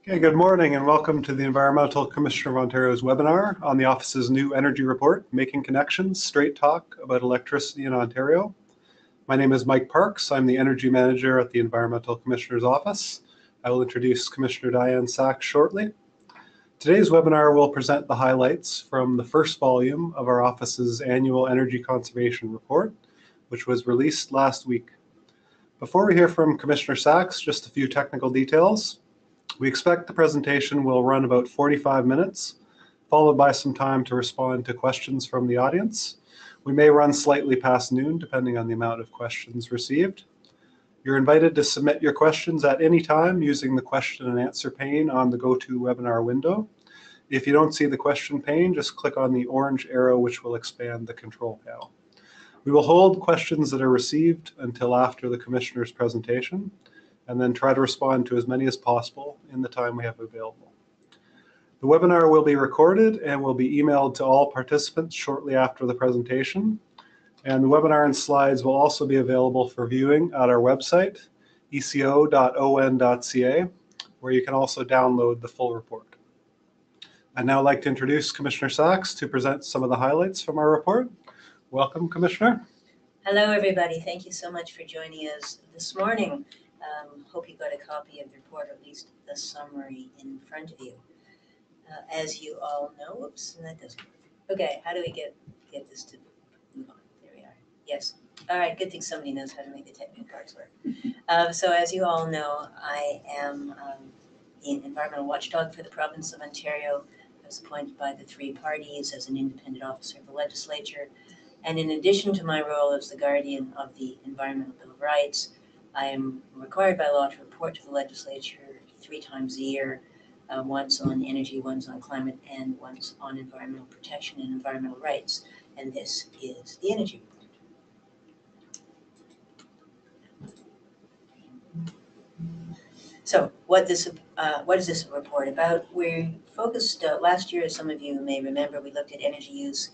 Okay, good morning and welcome to the Environmental Commissioner of Ontario's webinar on the office's new energy report, Making Connections, Straight Talk about Electricity in Ontario. My name is Mike Parks. I'm the Energy Manager at the Environmental Commissioner's Office. I will introduce Commissioner Diane Sachs shortly. Today's webinar will present the highlights from the first volume of our office's annual Energy Conservation Report, which was released last week. Before we hear from Commissioner Sachs, just a few technical details. We expect the presentation will run about 45 minutes, followed by some time to respond to questions from the audience. We may run slightly past noon, depending on the amount of questions received. You're invited to submit your questions at any time using the question and answer pane on the GoToWebinar window. If you don't see the question pane, just click on the orange arrow, which will expand the control panel. We will hold questions that are received until after the Commissioner's presentation, and then try to respond to as many as possible in the time we have available. The webinar will be recorded and will be emailed to all participants shortly after the presentation. And the webinar and slides will also be available for viewing at our website, eco.on.ca, where you can also download the full report. I'd now like to introduce Commissioner Sachs to present some of the highlights from our report. Welcome, Commissioner. Hello, everybody. Thank you so much for joining us this morning. Hope you got a copy of the report, or at least the summary in front of you. As you all know, oops, that doesn't work. Okay, how do we get this to move on? There we are. Yes. All right, good thing somebody knows how to make the technical parts work. So as you all know, I am the environmental watchdog for the province of Ontario. I was appointed by the three parties as an independent officer of the Legislature. And in addition to my role as the guardian of the Environmental Bill of Rights, I am required by law to report to the Legislature 3 times a year, once on energy, once on climate, and once on environmental protection and environmental rights. And this is the energy report. So what is this report about? We focused last year, as some of you may remember, we looked at energy use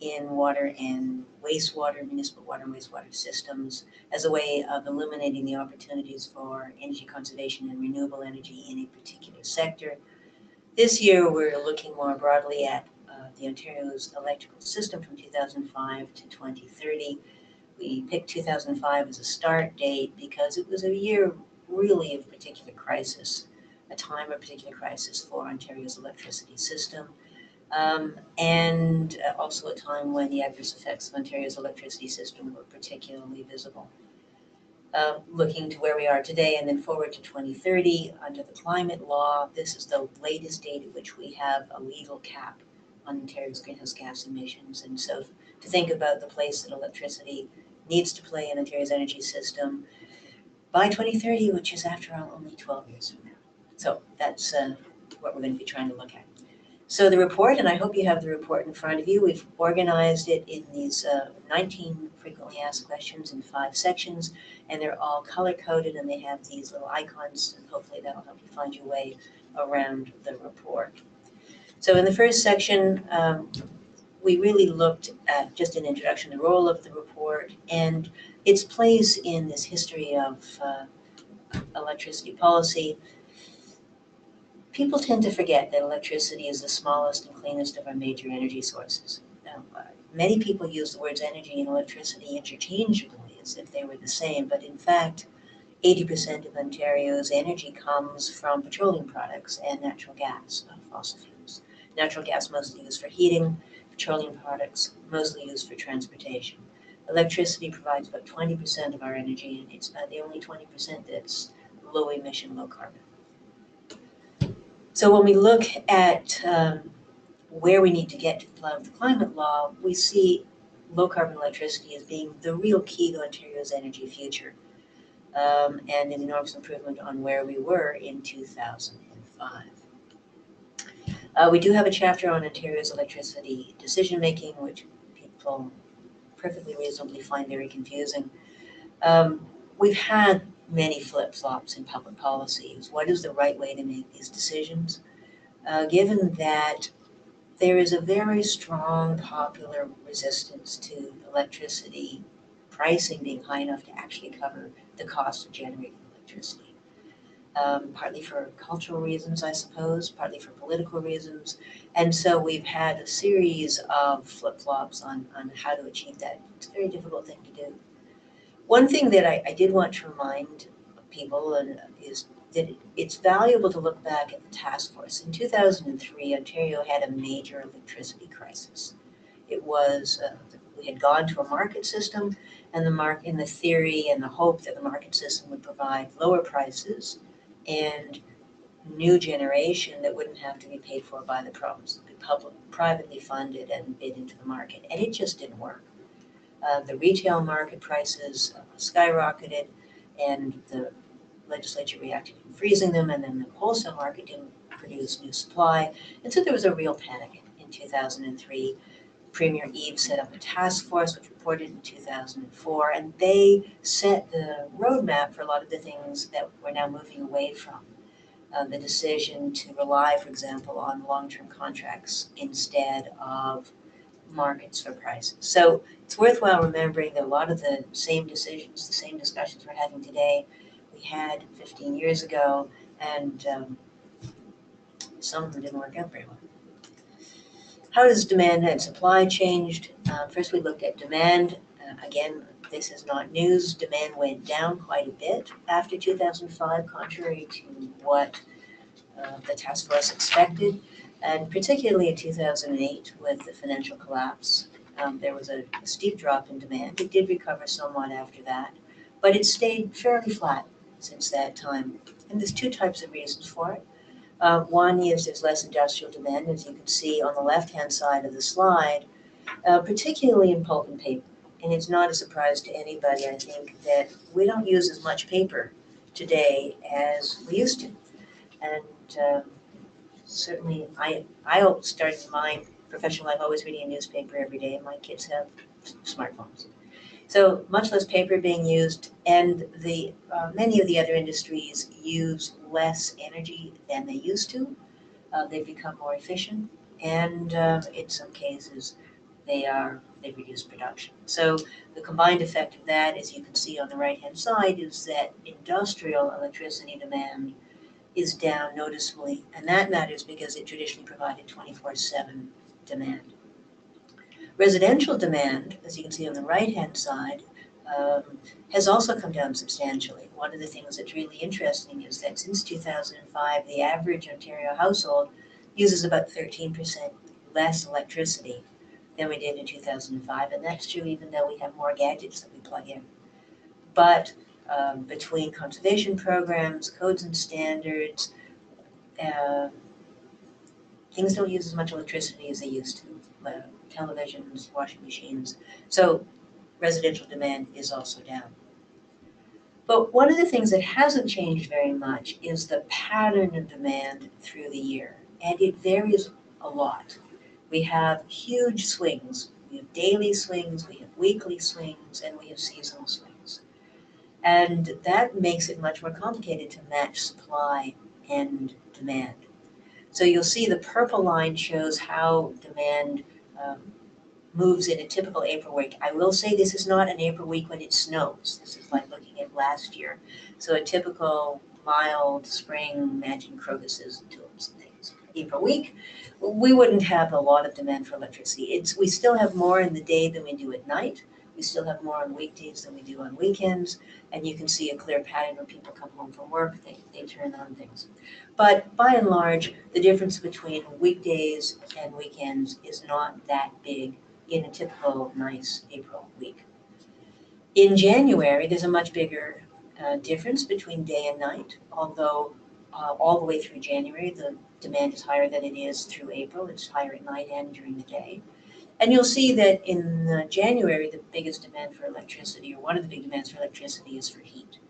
in water and wastewater, municipal water and wastewater systems, as a way of illuminating the opportunities for energy conservation and renewable energy in a particular sector. This year, we're looking more broadly at the Ontario's electrical system from 2005 to 2030. We picked 2005 as a start date because it was a year really of particular crisis, a time of particular crisis for Ontario's electricity system. And also a time when the adverse effects of Ontario's electricity system were particularly visible. Looking to where we are today and then forward to 2030, under the climate law, this is the latest date at which we have a legal cap on Ontario's greenhouse gas emissions. And so to think about the place that electricity needs to play in Ontario's energy system by 2030, which is after all only 12 years from now. So that's what we're going to be trying to look at. So the report, and I hope you have the report in front of you, we've organized it in these 19 frequently asked questions in 5 sections, and they're all color-coded, and they have these little icons, and hopefully that'll help you find your way around the report. So in the first section, we really looked at, just an introduction, the role of the report and its place in this history of electricity policy. People tend to forget that electricity is the smallest and cleanest of our major energy sources. Now, many people use the words energy and electricity interchangeably as if they were the same, but in fact, 80% of Ontario's energy comes from petroleum products and natural gas, fossil fuels. Natural gas mostly used for heating, petroleum products mostly used for transportation. Electricity provides about 20% of our energy, and it's the only 20% that's low emission, low carbon. So when we look at where we need to get to the climate law, we see low carbon electricity as being the real key to Ontario's energy future, and an enormous improvement on where we were in 2005. We do have a chapter on Ontario's electricity decision-making, which people perfectly reasonably find very confusing. We've had many flip-flops in public policies. What is the right way to make these decisions? Given that there is a very strong popular resistance to electricity pricing being high enough to actually cover the cost of generating electricity. partly for cultural reasons, I suppose, partly for political reasons. And so we've had a series of flip-flops on how to achieve that. It's a very difficult thing to do. One thing that I did want to remind people is that it's valuable to look back at the task force. In 2003, Ontario had a major electricity crisis. It was, we had gone to a market system, and in the theory and the hope that the market system would provide lower prices and new generation that wouldn't have to be paid for by the province, could privately funded and bid into the market. And it just didn't work. The retail market prices skyrocketed, and the legislature reacted in freezing them, and then the wholesale market didn't produce new supply. And so there was a real panic in 2003. Premier Eve set up a task force which reported in 2004, and they set the roadmap for a lot of the things that we're now moving away from. The decision to rely, for example, on long-term contracts instead of markets for prices. So it's worthwhile remembering that a lot of the same decisions, the same discussions we're having today, we had 15 years ago, and some of them didn't work out very well. How does demand and supply changed? First, we looked at demand. Again, this is not news. Demand went down quite a bit after 2005, contrary to what the task force expected. And particularly in 2008, with the financial collapse, there was a steep drop in demand. It did recover somewhat after that, but it stayed fairly flat since that time. And there's two types of reasons for it. One is there's less industrial demand, as you can see on the left-hand side of the slide, particularly in pulp and paper. And it's not a surprise to anybody, I think, that we don't use as much paper today as we used to. And certainly, I started my professional life always reading a newspaper every day, and my kids have smartphones. So much less paper being used, and the many of the other industries use less energy than they used to. They've become more efficient, and in some cases, they've reduced production. So the combined effect of that, as you can see on the right-hand side, is that industrial electricity demand is down noticeably, and that matters because it traditionally provided 24/7 demand. Residential demand, as you can see on the right-hand side, has also come down substantially. One of the things that's really interesting is that since 2005, the average Ontario household uses about 13% less electricity than we did in 2005, and that's true even though we have more gadgets that we plug in. But between conservation programs, codes and standards, things don't use as much electricity as they used to. Televisions, washing machines. So residential demand is also down. But one of the things that hasn't changed very much is the pattern of demand through the year, and it varies a lot. We have huge swings. We have daily swings, we have weekly swings, and we have seasonal swings. And that makes it much more complicated to match supply and demand. So you'll see the purple line shows how demand moves in a typical April week. I will say this is not an April week when it snows. This is like looking at last year. So a typical mild spring, imagine crocuses and tulips and things. April week, we wouldn't have a lot of demand for electricity. We still have more in the day than we do at night. We still have more on weekdays than we do on weekends. And you can see a clear pattern when people come home from work, they turn on things. But by and large, the difference between weekdays and weekends is not that big in a typical nice April week. In January, there's a much bigger difference between day and night, although all the way through January, the demand is higher than it is through April. It's higher at night and during the day. And you'll see that in January, the biggest demand for electricity, or one of the big demands for electricity, is for heat.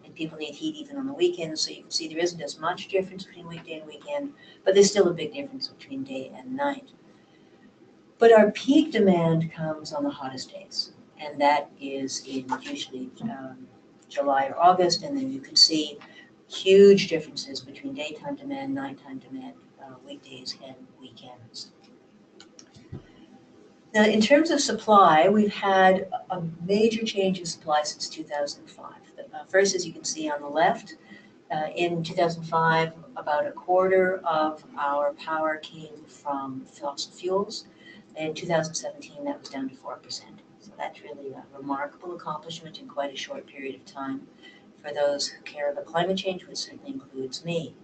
And people need heat even on the weekends, so you can see there isn't as much difference between weekday and weekend, but there's still a big difference between day and night. But our peak demand comes on the hottest days, and that is in usually July or August, and then you can see huge differences between daytime demand, nighttime demand, weekdays and weekends. Now, in terms of supply, we've had a major change in supply since 2005. First, as you can see on the left, In 2005, about a quarter of our power came from fossil fuels. In 2017, that was down to 4%. So that's really a remarkable accomplishment in quite a short period of time for those who care about climate change, which certainly includes me.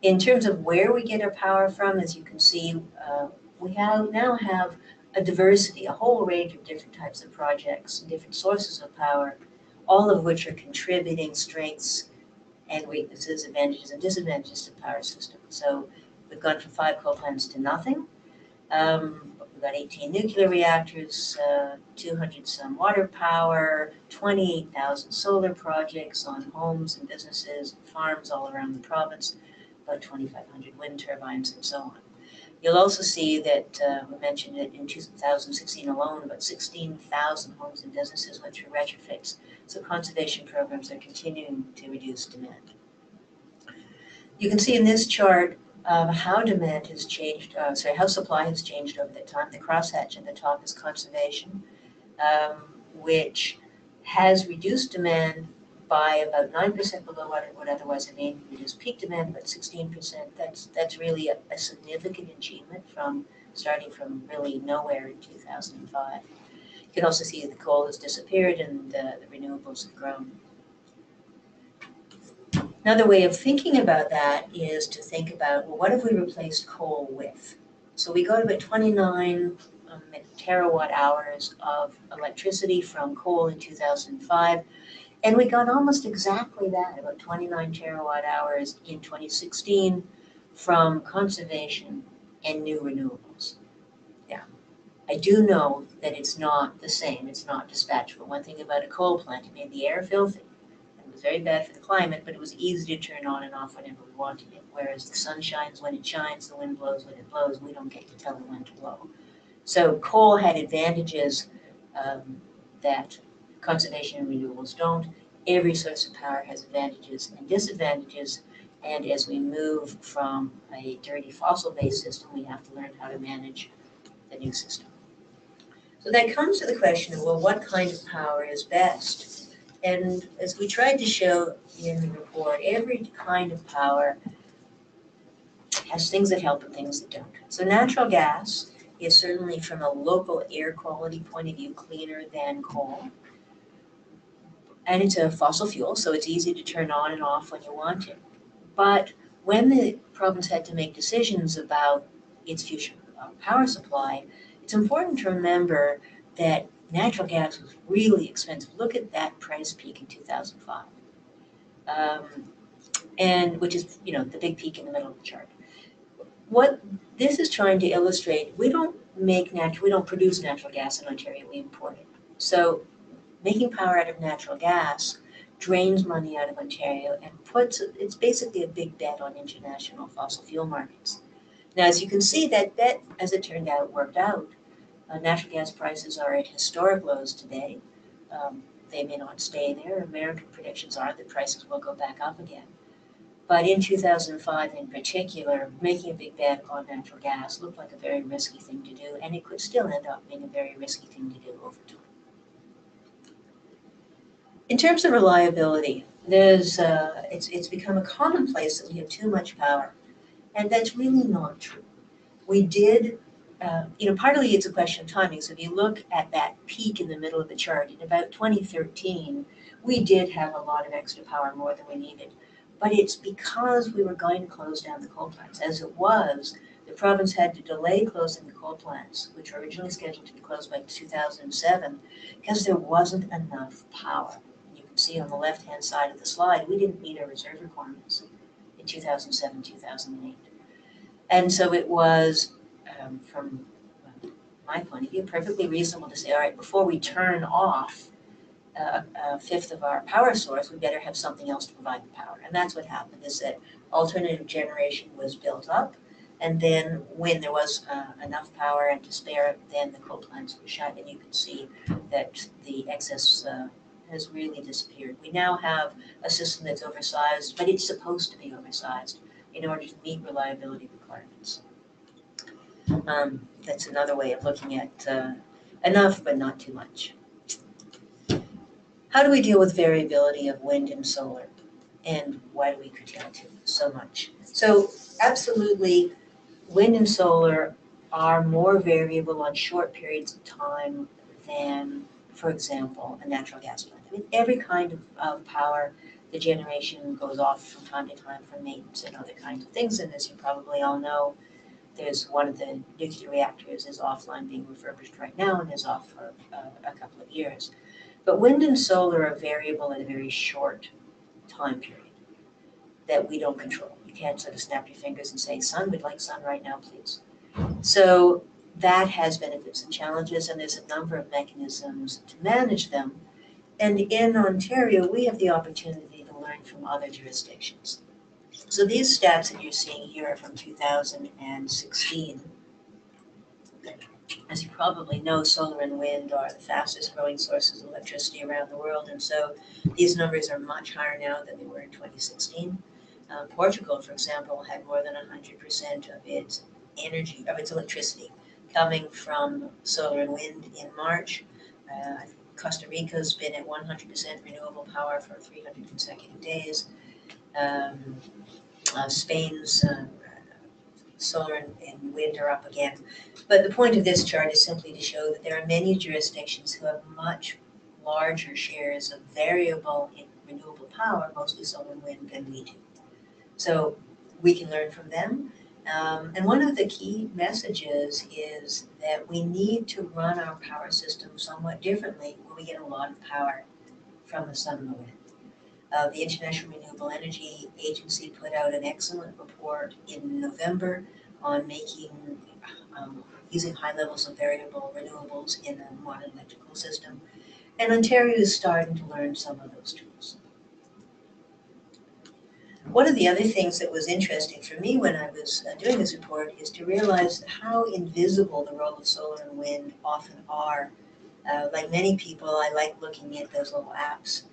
In terms of where we get our power from, as you can see, we now have a diversity, a whole range of different types of projects, different sources of power, all of which are contributing strengths and weaknesses, advantages and disadvantages to the power system. So we've gone from 5 coal plants to nothing. We've got 18 nuclear reactors, 200 some water power, 28,000 solar projects on homes and businesses, farms all around the province, about 2,500 wind turbines and so on. You'll also see that we mentioned it in 2016 alone, about 16,000 homes and businesses went through retrofits. So conservation programs are continuing to reduce demand. You can see in this chart how demand has changed, how supply has changed over that time. The crosshatch at the top is conservation, which has reduced demand by about 9% below what it would otherwise have been. Reduced peak demand, about 16%. That's really a significant achievement from starting from really nowhere in 2005. You can also see the coal has disappeared and the renewables have grown. Another way of thinking about that is to think about, well, what have we replaced coal with? So we got about 29 terawatt hours of electricity from coal in 2005, and we got almost exactly that, about 29 terawatt hours in 2016 from conservation and new renewables. Yeah, I do know that it's not the same, it's not dispatchable. One thing about a coal plant, it made the air filthy. It was very bad for the climate, but it was easy to turn on and off whenever we wanted it. Whereas the sun shines when it shines, the wind blows when it blows, we don't get to tell the wind to blow. So coal had advantages that conservation and renewables don't. Every source of power has advantages and disadvantages, and as we move from a dirty fossil-based system, we have to learn how to manage the new system. So that comes to the question of, well, what kind of power is best? And as we tried to show in the report, every kind of power has things that help and things that don't. So natural gas is certainly, from a local air quality point of view, cleaner than coal. And it's a fossil fuel, so it's easy to turn on and off when you want it. But when the province had to make decisions about its future power supply, it's important to remember that natural gas was really expensive. Look at that price peak in 2005, and which is, the big peak in the middle of the chart. What this is trying to illustrate, we don't produce natural gas in Ontario, we import it. So making power out of natural gas drains money out of Ontario and it's basically a big bet on international fossil fuel markets. Now, as you can see, that bet, as it turned out, worked out. Natural gas prices are at historic lows today. They may not stay there. American predictions are that prices will go back up again. But in 2005 in particular, making a big bet on natural gas looked like a very risky thing to do, and it could still end up being a very risky thing to do over time. In terms of reliability, it's become a commonplace that we have too much power, and that's really not true. We did, partly it's a question of timing. So if you look at that peak in the middle of the chart, in about 2013, we did have a lot of extra power, more than we needed. But it's because we were going to close down the coal plants. As it was, the province had to delay closing the coal plants, which were originally scheduled to be closed by 2007, because there wasn't enough power. You can see on the left-hand side of the slide, we didn't meet our reserve requirements in 2007, 2008. And so it was, from my point of view, perfectly reasonable to say, all right, before we turn off a fifth of our power source, we better have something else to provide the power. And that's what happened, is that alternative generation was built up, and then when there was enough power and to spare, then the coal plants were shut, and you can see that the excess has really disappeared. We now have a system that's oversized, but it's supposed to be oversized in order to meet reliability requirements. That's another way of looking at enough, but not too much. How do we deal with variability of wind and solar? And why do we curtail it so much? So absolutely, wind and solar are more variable on short periods of time than, for example, a natural gas plant. I mean, every kind of power, the generation goes off from time to time for maintenance and other kinds of things. And as you probably all know, there's one of the nuclear reactors is offline being refurbished right now and is off for a couple of years. But wind and solar are variable in a very short time period that we don't control. You can't sort of snap your fingers and say, sun, we'd like sun right now, please. So that has benefits and challenges, and there's a number of mechanisms to manage them. And in Ontario, we have the opportunity to learn from other jurisdictions. So these stats that you're seeing here are from 2016. As you probably know, solar and wind are the fastest growing sources of electricity around the world, and so these numbers are much higher now than they were in 2016. Portugal, for example, had more than 100% of its energy, of its electricity, coming from solar and wind in March. Costa Rica's been at 100% renewable power for 300 consecutive days. Spain's solar and wind are up again. But the point of this chart is simply to show that there are many jurisdictions who have much larger shares of variable in renewable power, mostly solar and wind, than we do. So we can learn from them. And one of the key messages is that we need to run our power system somewhat differently when we get a lot of power from the sun and the wind. The International Renewable Energy Agency put out an excellent report in November on making using high levels of variable renewables in a modern electrical system. And Ontario is starting to learn some of those tools. One of the other things that was interesting for me when I was doing this report is to realize how invisible the role of solar and wind often are. Like many people, I like looking at those little apps.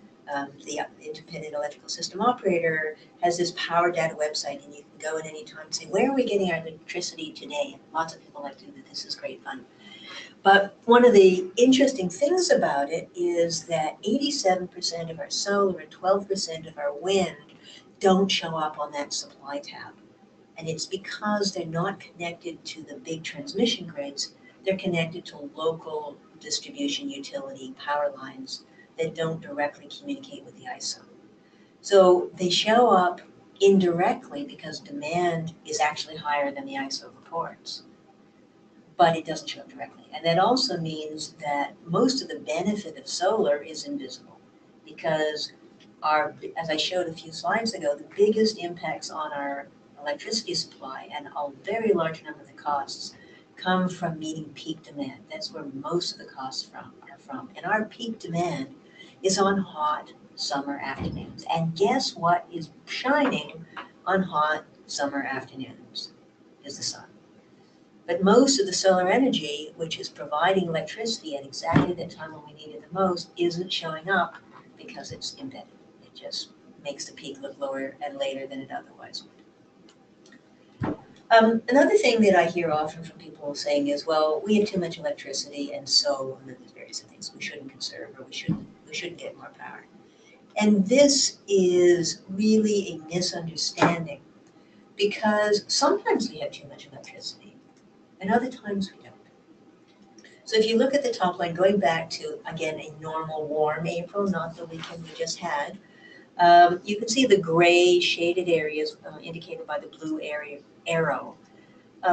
The independent electrical system operator has this power data website, and you can go at any time and say, where are we getting our electricity today? And lots of people like to do that. This is great fun. But one of the interesting things about it is that 87% of our solar and 12% of our wind don't show up on that supply tab. And it's because they're not connected to the big transmission grids. They're connected to local distribution utility power lines that don't directly communicate with the ISO. So they show up indirectly because demand is actually higher than the ISO reports, but it doesn't show up directly. And that also means that most of the benefit of solar is invisible because as I showed a few slides ago, the biggest impacts on our electricity supply and a very large number of the costs come from meeting peak demand. That's where most of the costs are from. And our peak demand is on hot summer afternoons. And guess what is shining on hot summer afternoons? Is the sun. But most of the solar energy, which is providing electricity at exactly the time when we need it the most, isn't showing up because it's embedded. It just makes the peak look lower and later than it otherwise would. Another thing that I hear often from people saying is, well, we have too much electricity, and so and then there's various things we shouldn't conserve, or we shouldn't get more power. And this is really a misunderstanding because sometimes we have too much electricity and other times we don't. So if you look at the top line, going back to, again, a normal warm April, not the weekend we just had, you can see the gray shaded areas indicated by the blue arrow.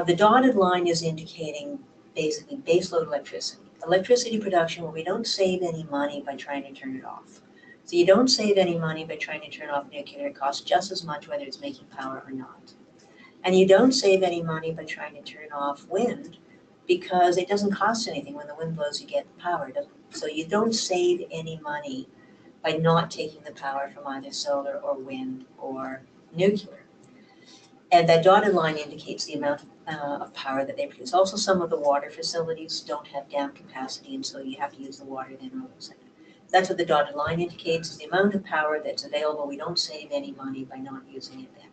The dotted line is indicating basically baseload electricity. Electricity production where we don't save any money by trying to turn it off. So you don't save any money by trying to turn off nuclear. It costs just as much whether it's making power or not. And you don't save any money by trying to turn off wind because it doesn't cost anything. When the wind blows, you get the power. So you don't save any money by not taking the power from either solar or wind or nuclear. And that dotted line indicates the amount of power that they produce. Also, some of the water facilities don't have dam capacity, and so you have to use the water then or lose it. That's what the dotted line indicates, is the amount of power that's available. We don't save any money by not using it then.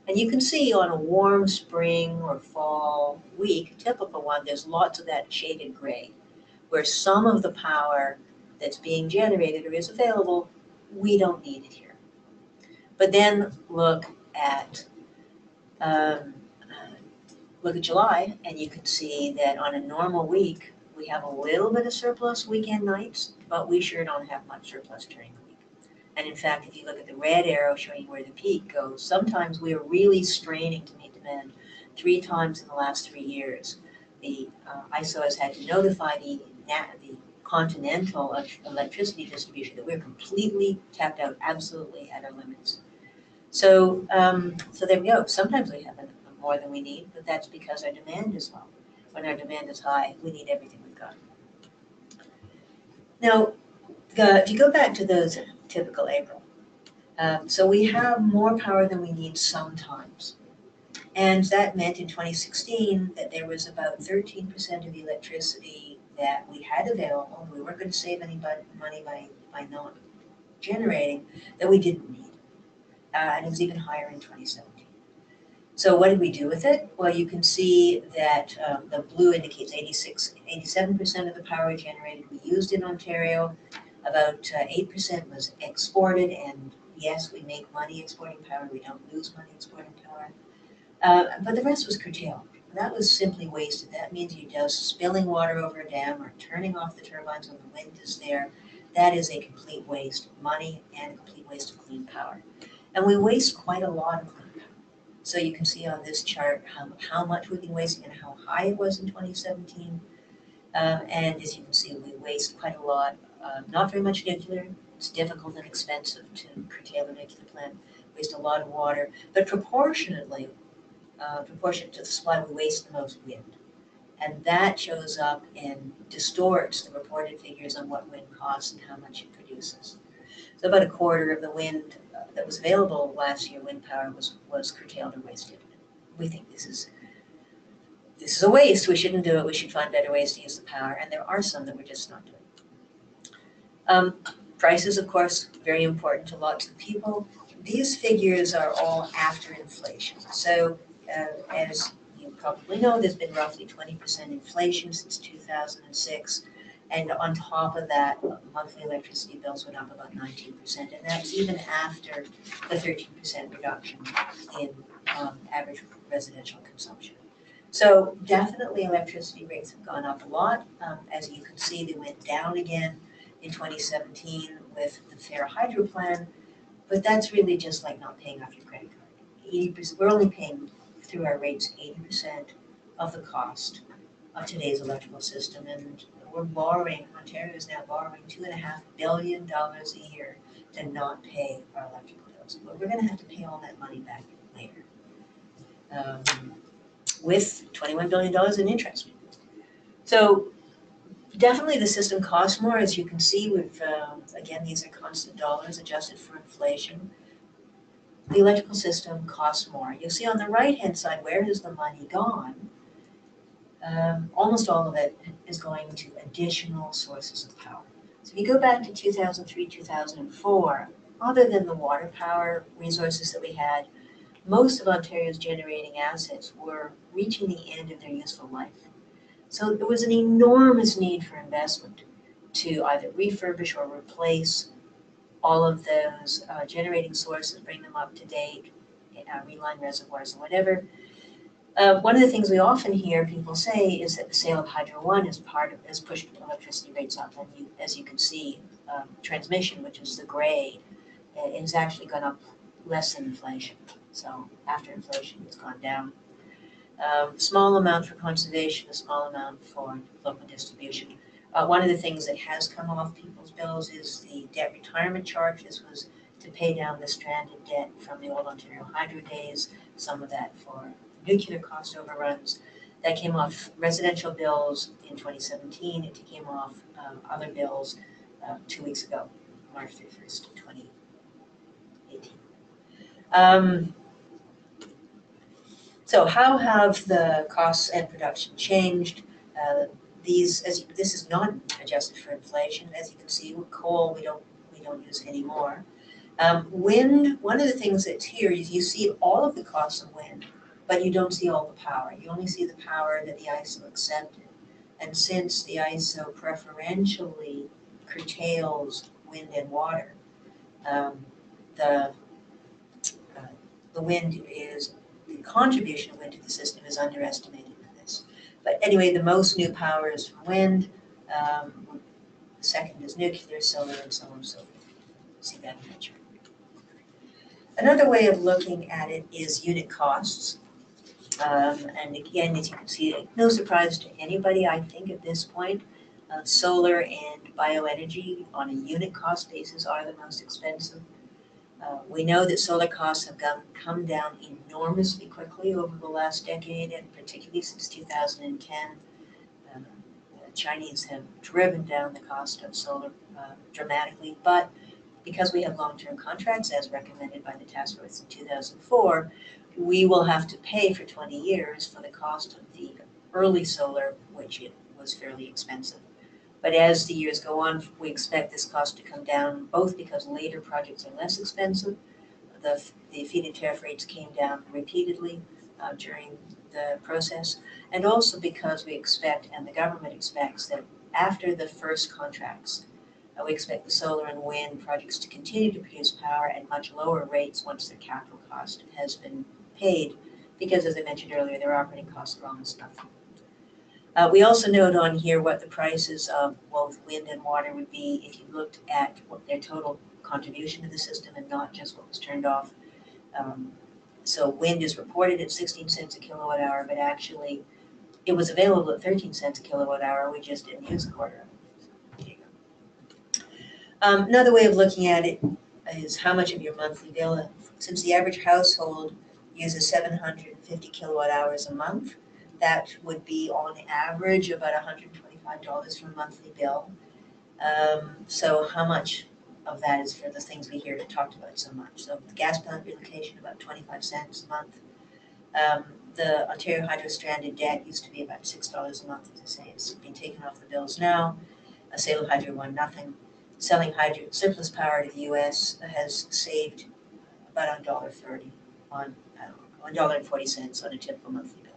And you can see on a warm spring or fall week, typical one, there's lots of that shaded gray, where some of the power that's being generated or is available, we don't need it here. But then look at July, and you can see that on a normal week, we have a little bit of surplus weekend nights, but we sure don't have much surplus during the week. And in fact, if you look at the red arrow showing where the peak goes, sometimes we are really straining to meet demand 3 times in the last 3 years. The ISO has had to notify the continental electricity distribution that we're completely tapped out, absolutely at our limits. So, so there we go. Sometimes we have more than we need, but that's because our demand is low. When our demand is high, we need everything we've got. Now, if you go back to those typical April, so we have more power than we need sometimes. And that meant in 2016 that there was about 13% of the electricity that we had available, we weren't going to save any money by not generating, that we didn't need. And it was even higher in 2017. So what did we do with it? Well, you can see that the blue indicates 87% of the power generated we used in Ontario. About 8% was exported, and yes, we make money exporting power. We don't lose money exporting power. But the rest was curtailed. That was simply wasted. That means you're just spilling water over a dam or turning off the turbines when the wind is there. That is a complete waste of money and a complete waste of clean power. And we waste quite a lot of clean power. So you can see on this chart how much we've been wasting and how high it was in 2017. And as you can see, we waste quite a lot. Not very much nuclear. It's difficult and expensive to curtail a nuclear plant. Waste a lot of water. But proportionately, proportionate to the supply, we waste the most wind. And that shows up and distorts the reported figures on what wind costs and how much it produces. So about a quarter of the wind that was available last year, wind power, was curtailed or wasted. We think this is a waste. We shouldn't do it. We should find better ways to use the power. And there are some that we're just not doing. Prices, of course, very important to lots of people. These figures are all after inflation. So as you probably know, there's been roughly 20% inflation since 2006. And on top of that, monthly electricity bills went up about 19%. And that's even after the 13% reduction in average residential consumption. So definitely electricity rates have gone up a lot. As you can see, they went down again in 2017 with the Fair Hydro Plan. But that's really just like not paying off your credit card. 80%, we're only paying through our rates 80% of the cost of today's electrical system. And we're borrowing, Ontario is now borrowing $2.5 billion a year to not pay our electrical bills. But we're going to have to pay all that money back later with $21 billion in interest. So definitely the system costs more. As you can see, we've, again, these are constant dollars adjusted for inflation. The electrical system costs more. You'll see on the right-hand side, where has the money gone? Almost all of it is going to additional sources of power. So if you go back to 2003, 2004, other than the water power resources that we had, most of Ontario's generating assets were reaching the end of their useful life. So there was an enormous need for investment to either refurbish or replace all of those generating sources, bring them up to date, reline reservoirs or whatever. One of the things we often hear people say is that the sale of Hydro One is pushed electricity rates up. And as you can see, transmission, which is the gray, has actually gone up less than inflation. So after inflation, it's gone down. Small amount for conservation, a small amount for local distribution. One of the things that has come off people's bills is the debt retirement charge. This was to pay down the stranded debt from the old Ontario Hydro days, some of that for nuclear cost overruns. That came off residential bills in 2017. It came off other bills 2 weeks ago, March 31st, 2018. So how have the costs and production changed? This is not adjusted for inflation. As you can see, with coal, we don't use anymore. Wind, one of the things that's here is you see all of the costs of wind, but you don't see all the power. You only see the power that the ISO accepted. And since the ISO preferentially curtails wind and water, the the contribution of wind to the system is underestimated in this. But anyway, the most new power is from wind, the second is nuclear, solar, and so on and so forth. See that in the chart. Another way of looking at it is unit costs. And again, as you can see, no surprise to anybody, I think, at this point, solar and bioenergy on a unit cost basis are the most expensive. We know that solar costs have come down enormously quickly over the last decade, and particularly since 2010. The Chinese have driven down the cost of solar dramatically, but because we have long-term contracts as recommended by the task force in 2004, we will have to pay for 20 years for the cost of the early solar, which it was fairly expensive. But as the years go on, we expect this cost to come down, both because later projects are less expensive. The feed-in tariff rates came down repeatedly during the process, and also because we expect, and the government expects, that after the first contracts, we expect the solar and wind projects to continue to produce power at much lower rates once their capital cost has been paid, because as I mentioned earlier, their operating costs are almost nothing. We also note on here what the prices of both wind and water would be if you looked at what their total contribution to the system and not just what was turned off. So wind is reported at 16 cents a kilowatt hour, but actually it was available at 13 cents a kilowatt hour. We just didn't use a quarter of it. There you go. Another way of looking at it is how much of your monthly bill. Since the average household uses 750 kilowatt hours a month, that would be on average about $125 for a monthly bill. So how much of that is for the things we hear talked about so much? So the gas plant relocation, about 25 cents a month. The Ontario Hydro stranded debt used to be about $6 a month, as I say. It's been taken off the bills now. Salem Hydro won nothing. Selling hydro surplus power to the U.S. has saved about $1.30 on $1.40 on a typical monthly bill.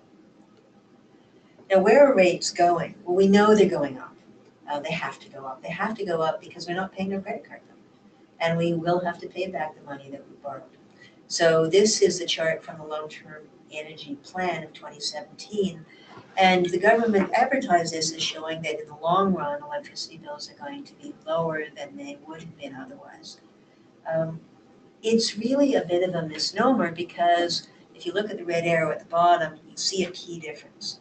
Now, where are rates going? Well, we know they're going up. They have to go up. They have to go up because we're not paying our credit card bill, and we will have to pay back the money that we borrowed. So this is the chart from the long-term energy plan of 2017, and the government advertised this as showing that in the long run, electricity bills are going to be lower than they would have been otherwise. It's really a bit of a misnomer, because if you look at the red arrow at the bottom, you see a key difference.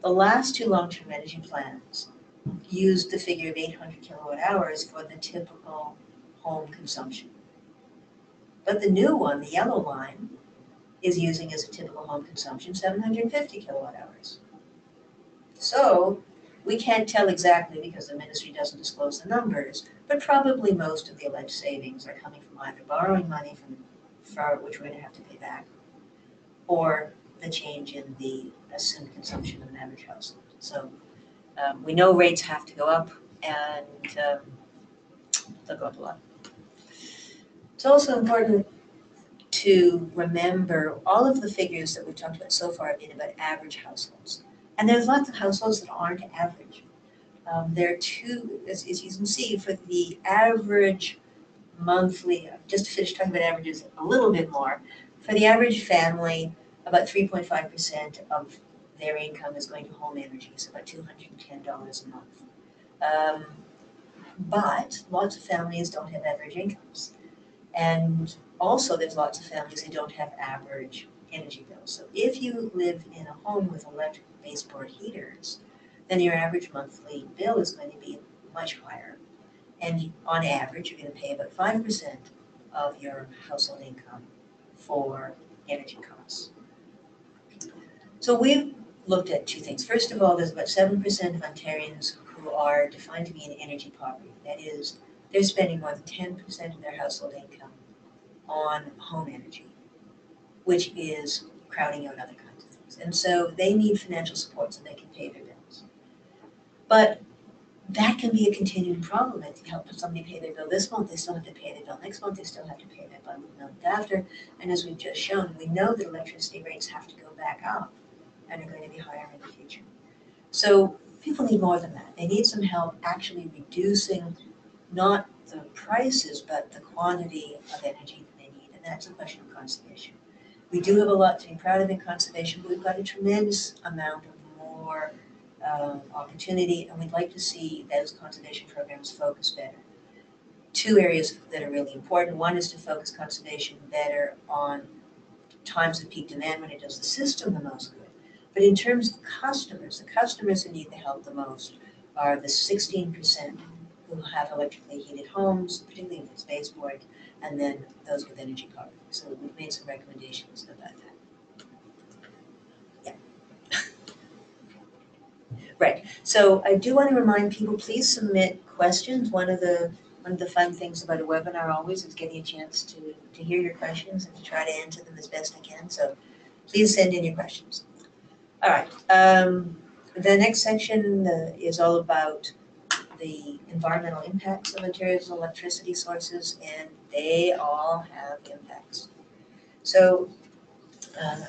The last two long-term energy plans used the figure of 800 kilowatt hours for the typical home consumption. But the new one, the yellow line, is using as a typical home consumption 750 kilowatt hours. So we can't tell exactly because the ministry doesn't disclose the numbers, but probably most of the alleged savings are coming from either borrowing money from which we're going to have to pay back, or the change in the assumed consumption of an average household. So we know rates have to go up, and they'll go up a lot. It's also important to remember all of the figures that we've talked about so far have been about average households. And there's lots of households that aren't average. There are two, as you can see, for the average monthly, just to finish talking about averages a little bit more, for the average family, about 3.5% of their income is going to home energy, so about $210 a month. But lots of families don't have average incomes. And also there's lots of families who don't have average energy bills. So if you live in a home with electric baseboard heaters, then your average monthly bill is going to be much higher. And on average, you're going to pay about 5% of your household income for energy costs. So we've looked at two things. First of all, there's about 7% of Ontarians who are defined to be in energy poverty. That is, they're spending more than 10% of their household income on home energy, which is crowding out other kinds of things. And so they need financial support so they can pay their bills. But that can be a continuing problem. If you help somebody pay their bill this month, they still have to pay their bill next month, they still have to pay their bill the month after. And as we've just shown, we know that electricity rates have to go back up and are going to be higher in the future. So people need more than that. They need some help actually reducing not the prices, but the quantity of energy that they need. And that's a question of conservation. We do have a lot to be proud of in conservation, but we've got a tremendous amount of more opportunity, and we'd like to see those conservation programs focus better. Two areas that are really important. One is to focus conservation better on times of peak demand when it does the system the most good. But in terms of customers, the customers who need the help the most are the 16% who have electrically heated homes, particularly if it's baseboard, and then those with energy poverty. So we've made some recommendations about that. Yeah. Right. So I do want to remind people, please submit questions. One of the fun things about a webinar always is getting a chance to hear your questions and to try to answer them as best I can. So please send in your questions. All right. The next section is all about the environmental impacts of Ontario's electricity sources, and they all have impacts. So,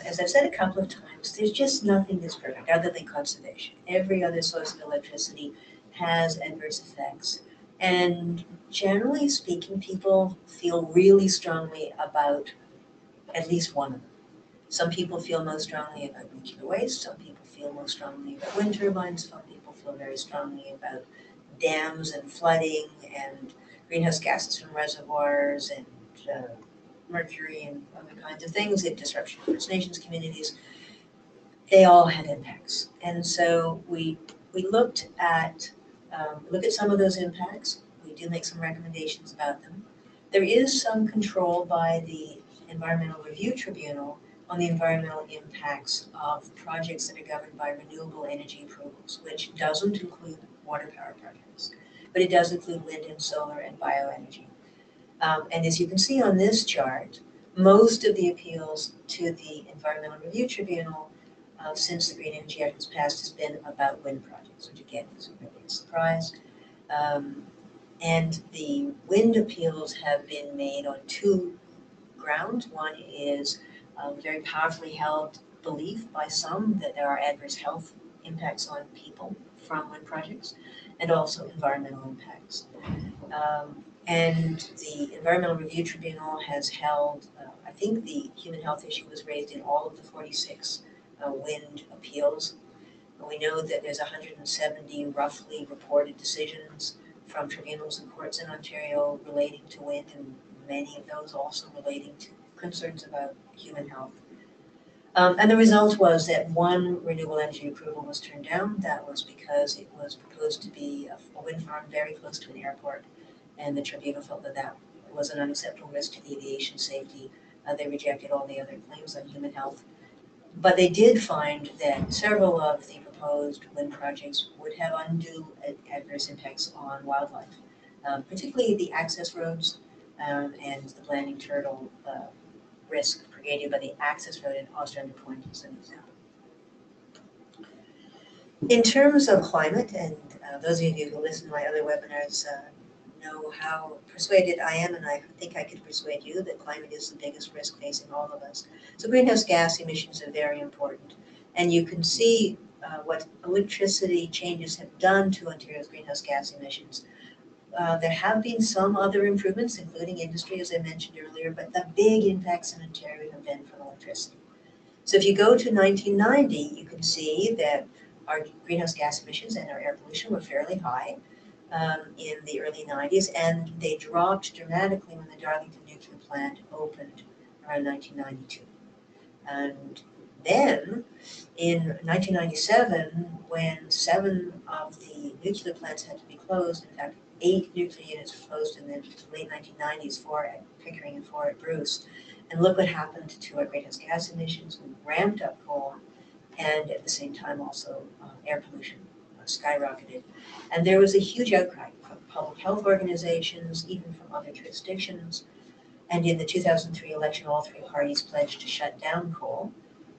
as I've said a couple of times, there's just nothing that's perfect other than conservation. Every other source of electricity has adverse effects. And generally speaking, people feel really strongly about at least one of them. Some people feel most strongly about nuclear waste, some people feel most strongly about wind turbines, some people feel very strongly about dams and flooding and greenhouse gases from reservoirs and mercury and other kinds of things, and disruption of First Nations communities. They all have impacts. And so we looked at some of those impacts. We do make some recommendations about them. There is some control by the Environmental Review Tribunal on the environmental impacts of projects that are governed by renewable energy approvals, which doesn't include water power projects, but it does include wind and solar and bioenergy. And as you can see on this chart, most of the appeals to the Environmental Review Tribunal since the Green Energy Act was passed has been about wind projects, which again is really a surprise. And the wind appeals have been made on two grounds. One is very powerfully held belief by some that there are adverse health impacts on people from wind projects, and also environmental impacts. And the Environmental Review Tribunal has held, I think the human health issue was raised in all of the 46 wind appeals. We know that there's 170 roughly reported decisions from tribunals and courts in Ontario relating to wind, and many of those also relating to concerns about human health. And the result was that one renewable energy approval was turned down. That was because it was proposed to be a wind farm very close to an airport, and the tribunal felt that that was an unacceptable risk to aviation safety. They rejected all the other claims on human health. But they did find that several of the proposed wind projects would have undue adverse impacts on wildlife, particularly the access roads and the landing turtle risk created by the access road in Ostrander Point as an example. In terms of climate, and those of you who listen to my other webinars know how persuaded I am, and I think I could persuade you that climate is the biggest risk facing all of us. So greenhouse gas emissions are very important. And you can see what electricity changes have done to Ontario's greenhouse gas emissions. There have been some other improvements, including industry, as I mentioned earlier, but the big impacts in Ontario have been from electricity. So if you go to 1990, you can see that our greenhouse gas emissions and our air pollution were fairly high in the early 90s, and they dropped dramatically when the Darlington nuclear plant opened around 1992. And then in 1997, when 7 of the nuclear plants had to be closed, in fact, 8 nuclear units were closed in the late 1990s, 4 at Pickering and 4 at Bruce. And look what happened to our greenhouse gas emissions. We ramped up coal, and at the same time also air pollution skyrocketed. And there was a huge outcry from public health organizations, even from other jurisdictions. And in the 2003 election, all 3 parties pledged to shut down coal.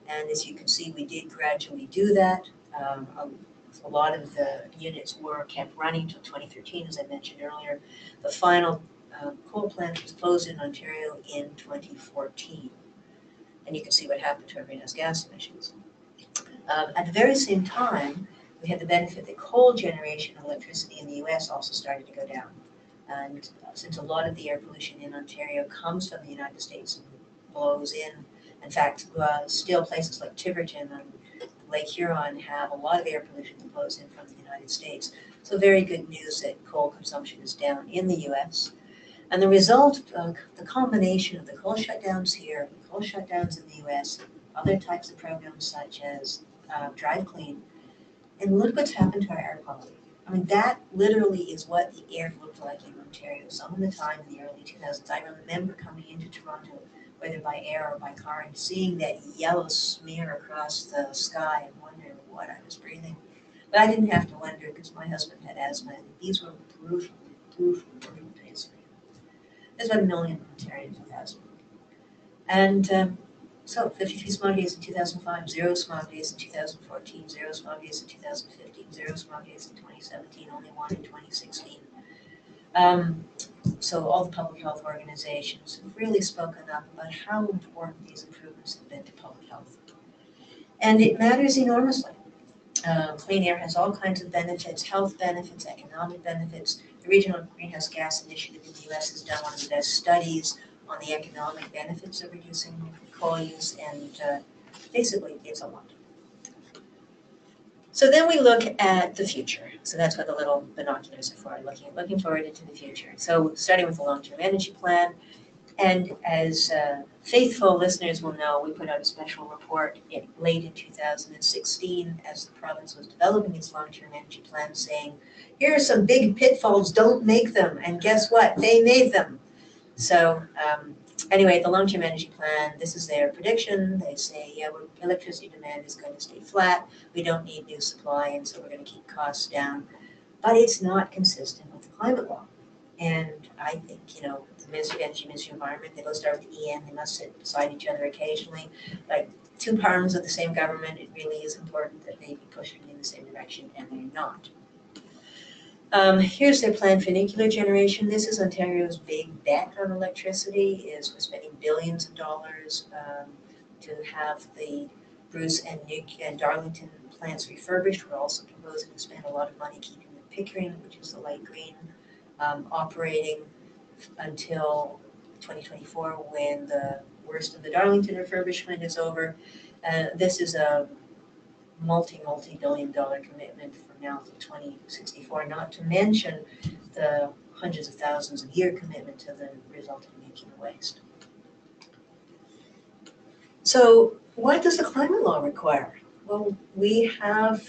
And as you can see, we did gradually do that. A lot of the units were kept running until 2013, as I mentioned earlier. The final coal plant was closed in Ontario in 2014. And you can see what happened to our greenhouse gas emissions. At the very same time, we had the benefit that coal generation of electricity in the US also started to go down. And since a lot of the air pollution in Ontario comes from the United States and blows in In fact, still places like Tiverton and Lake Huron have a lot of air pollution that flows in from the United States. So very good news that coal consumption is down in the US. And the result of the combination of the coal shutdowns here, coal shutdowns in the US, other types of programs such as Drive Clean, and look what's happened to our air quality. I mean, that literally is what the air looked like in Ontario. Some of the time in the early 2000s, I remember coming into Toronto, whether by air or by car, and seeing that yellow smear across the sky and wondering what I was breathing. But I didn't have to wonder because my husband had asthma, and these were brutal, brutal, brutal days for him. There's about 1 million Ontarians with asthma. And so 53 smog days in 2005, 0 smog days in 2014, 0 smog days in 2015, 0 smog days in 2017, only 1 in 2016. So all the public health organizations have really spoken up about how important these improvements have been to public health. And it matters enormously. Clean air has all kinds of benefits, health benefits, economic benefits. The Regional Greenhouse Gas Initiative in the US has done one of the best studies on the economic benefits of reducing coal use, and basically it's a lot. So then we look at the future. So that's what the little binoculars are for, looking forward into the future. So starting with the long-term energy plan, and as faithful listeners will know, we put out a special report late in 2016 as the province was developing its long-term energy plan, saying, here are some big pitfalls, don't make them. And guess what? They made them. So anyway, the long-term energy plan, this is their prediction. They say, yeah, electricity demand is going to stay flat. We don't need new supply, and so we're going to keep costs down. But it's not consistent with the climate law. And I think, the Ministry of Energy, Ministry of Environment, they both start with EN, they must sit beside each other occasionally. Like two arms of the same government, it really is important that they be pushing in the same direction, and they're not. Here's their plan for nuclear generation. This is Ontario's big bet on electricity, is we're spending billions of dollars to have the Bruce and Darlington plants refurbished. We're also proposing to spend a lot of money keeping the Pickering, which is the light green, operating until 2024 when the worst of the Darlington refurbishment is over. This is a multi-billion-dollar commitment from now to 2064, not to mention the hundreds of thousands of year commitment to the resulting nuclear waste. So what does the climate law require? Well, we have,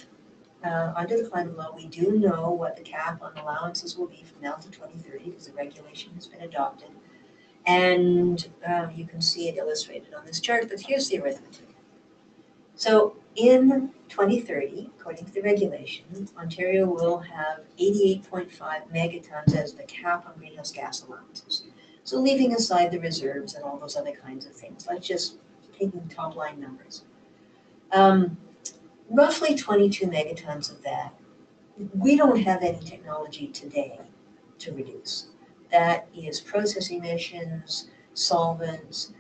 under the climate law, we do know what the cap on allowances will be from now to 2030 because the regulation has been adopted. And you can see it illustrated on this chart, but here's the arithmetic. So in 2030, according to the regulation, Ontario will have 88.5 megatons as the cap on greenhouse gas allowances. So leaving aside the reserves and all those other kinds of things, let's just take the top line numbers. Roughly 22 megatons of that, we don't have any technology today to reduce. That is process emissions, solvents,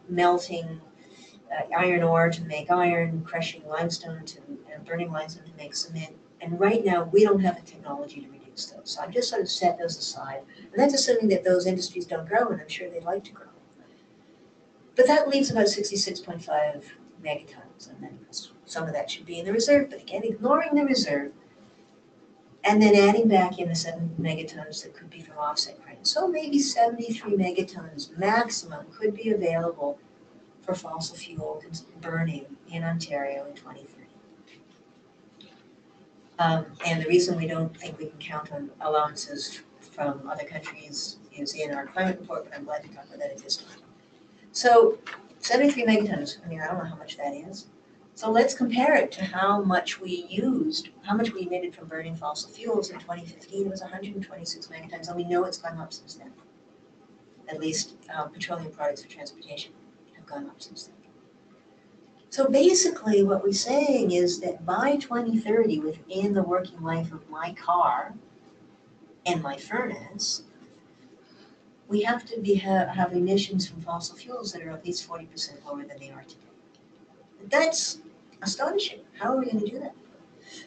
melting iron ore to make iron, crushing limestone and burning limestone to make cement. And right now, we don't have the technology to reduce those. So I've just sort of set those aside. And that's assuming that those industries don't grow, and I'm sure they'd like to grow. But that leaves about 66.5 megatons. And then some of that should be in the reserve. But again, ignoring the reserve, and then adding back in the 7 megatons that could be from offset credits. So maybe 73 megatons maximum could be available for fossil fuel burning in Ontario in 2030. And the reason we don't think we can count on allowances from other countries is in our climate report, but I'm glad to talk about that at this time. So 73 megatons, I don't know how much that is. So let's compare it to how much we emitted from burning fossil fuels in 2015. It was 126 megatons, and we know it's gone up since then. At least petroleum products for transportation have gone up since then. So basically what we're saying is that by 2030, within the working life of my car and my furnace, we have to have emissions from fossil fuels that are at least 40% lower than they are today. That's astonishing. How are we going to do that?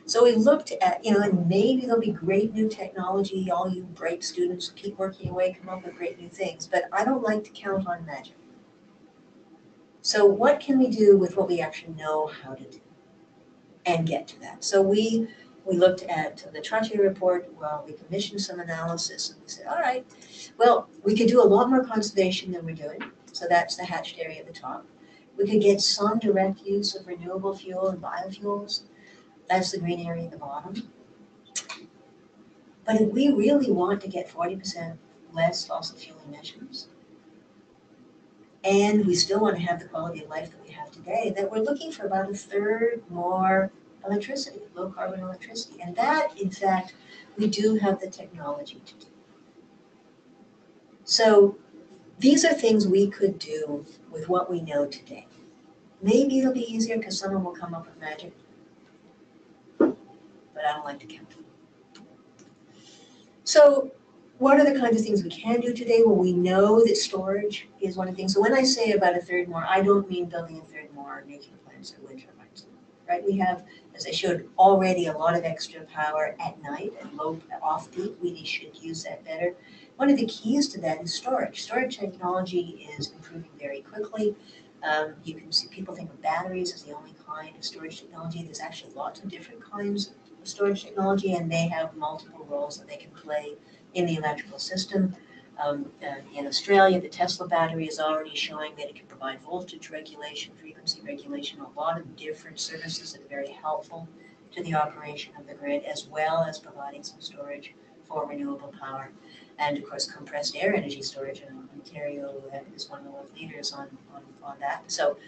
So we looked at, and maybe there'll be great new technology. All you bright students keep working away, come up with great new things. But I don't like to count on magic. So what can we do with what we actually know how to do and get to that? So we looked at the Tribunal report, well, we commissioned some analysis, and we said, all right, well, we could do a lot more conservation than we're doing. So that's the hatched area at the top. We could get some direct use of renewable fuel and biofuels. That's the green area at the bottom. But if we really want to get 40% less fossil fuel emissions, and we still want to have the quality of life that we have today, that we're looking for about a third more electricity, low carbon electricity. And that, in fact, we do have the technology to do. So these are things we could do with what we know today. Maybe it'll be easier because someone will come up with magic, but I don't like to count. So what are the kinds of things we can do today? Well, we know that storage is one of the things. So when I say about a third more, I don't mean building a third more nuclear plants or wind turbines, right? We have, as I showed, already a lot of extra power at night and low off peak. We should use that better. One of the keys to that is storage. Storage technology is improving very quickly. You can see people think of batteries as the only kind of storage technology. There's actually lots of different kinds of storage technology, and they have multiple roles that they can play in the electrical system. In Australia, the Tesla battery is already showing that it can provide voltage regulation, frequency regulation, a lot of different services that are very helpful to the operation of the grid, as well as providing some storage for renewable power. And of course, compressed air energy storage in Ontario is one of the world leaders on that. So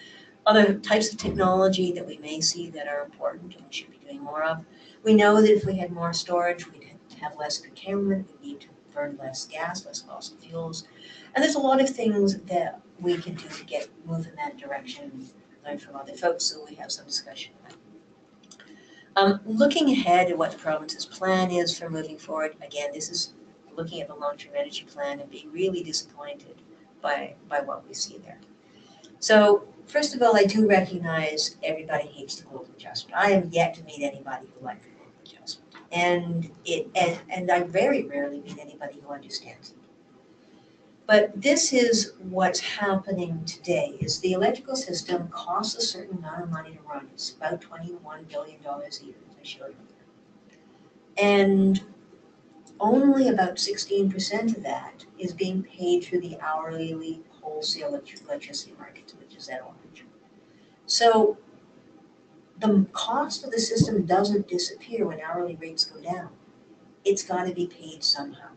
other types of technology that we may see that are important and we should be doing more of. We know that if we had more storage, we'd have less curtailment, we need to burn less gas, less fossil fuels. And there's a lot of things that we can do to get move in that direction, learn from other folks, so we have some discussion. Looking ahead at what the province's plan is for moving forward, again, this is looking at the long-term energy plan and being really disappointed by what we see there. So first of all, I do recognize everybody hates the global adjustment. I am yet to meet anybody who likes the global adjustment. And I very rarely meet anybody who understands it. But this is what's happening today, is the electrical system costs a certain amount of money to run. It's about $21 billion a year, as I showed you. And only about 16% of that is being paid through the hourly wholesale electricity market, which is that orange. So the cost of the system doesn't disappear when hourly rates go down. It's got to be paid somehow.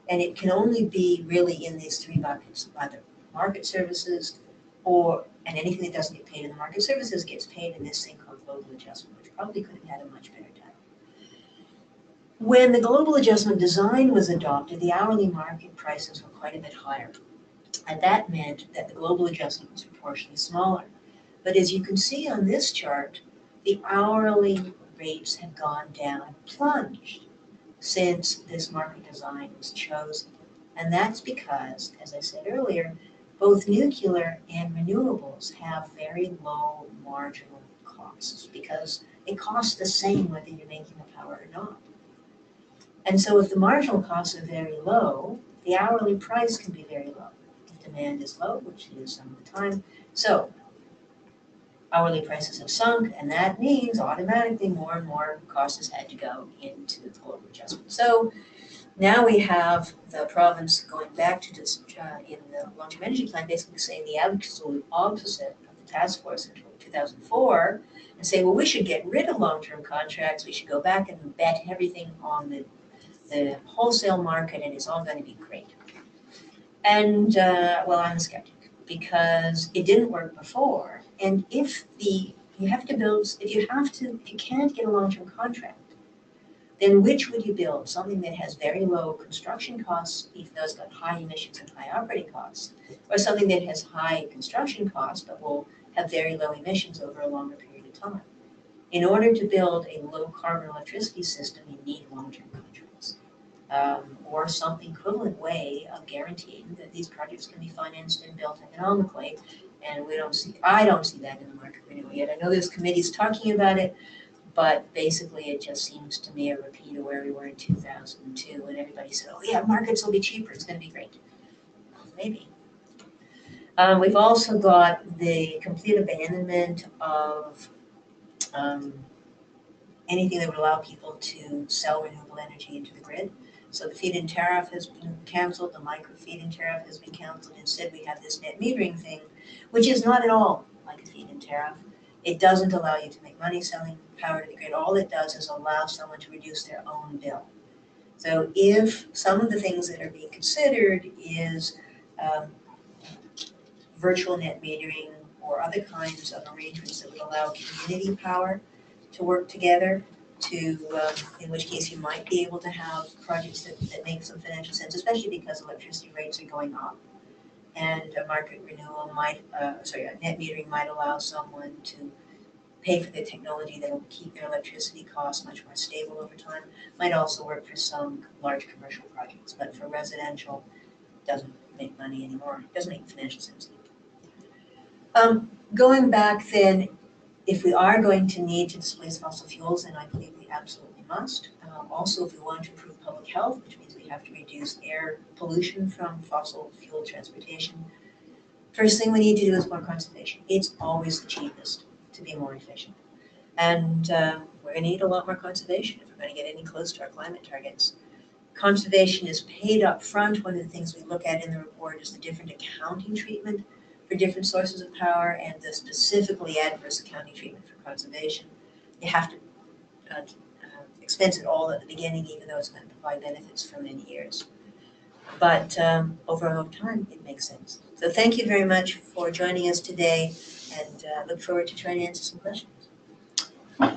And it can only be really in these three buckets, either market services and anything that doesn't get paid in the market services gets paid in this thing called global adjustment, which probably could have had a much better time. When the global adjustment design was adopted, the hourly market prices were quite a bit higher. And that meant that the global adjustment was proportionally smaller. But as you can see on this chart, the hourly rates have gone down, plunged, since this market design was chosen. And that's because, as I said earlier, both nuclear and renewables have very low marginal costs because it costs the same whether you're making the power or not. And so if the marginal costs are very low, the hourly price can be very low. If demand is low, which it is some of the time, so hourly prices have sunk, and that means automatically more and more cost has had to go into the global adjustment. So now we have the province going back to this in the long-term energy plan, basically saying the absolute opposite of the task force in 2004, and say, well, we should get rid of long-term contracts. We should go back and bet everything on the wholesale market, and it's all going to be great. And well, I'm a skeptic because it didn't work before. And if you can't get a long-term contract, then which would you build? Something that has very low construction costs, even though it's got high emissions and high operating costs, or something that has high construction costs but will have very low emissions over a longer period of time? In order to build a low carbon electricity system, you need long-term contracts. Or some equivalent way of guaranteeing that these projects can be financed and built economically. And I don't see that in the market renewal yet. I know there's committees talking about it, but basically it just seems to me a repeat of where we were in 2002 when everybody said, oh yeah, markets will be cheaper, it's going to be great. Well, maybe. We've also got the complete abandonment of anything that would allow people to sell renewable energy into the grid. So the feed-in tariff has been canceled, the micro feed-in tariff has been canceled. Instead, we have this net metering thing, which is not at all like a feed-in tariff. It doesn't allow you to make money selling power to the grid. All it does is allow someone to reduce their own bill. So if some of the things that are being considered is virtual net metering or other kinds of arrangements that would allow community power to work together to, in which case you might be able to have projects that make some financial sense, especially because electricity rates are going up. And a market renewal might, net metering might allow someone to pay for the technology that will keep their electricity costs much more stable over time. Might also work for some large commercial projects, but for residential, doesn't make money anymore, doesn't make financial sense. Going back then, if we are going to need to displace fossil fuels, and I believe we absolutely must, also if we want to improve public health, which means we have to reduce air pollution from fossil fuel transportation, first thing we need to do is more conservation. It's always the cheapest to be more efficient. And we're going to need a lot more conservation if we're going to get any close to our climate targets. Conservation is paid up front. One of the things we look at in the report is the different accounting treatment for different sources of power and the specifically adverse accounting treatment for conservation. You have to expense it all at the beginning, even though it's going to provide benefits for many years. But over time, it makes sense. So thank you very much for joining us today, and look forward to trying to answer some questions.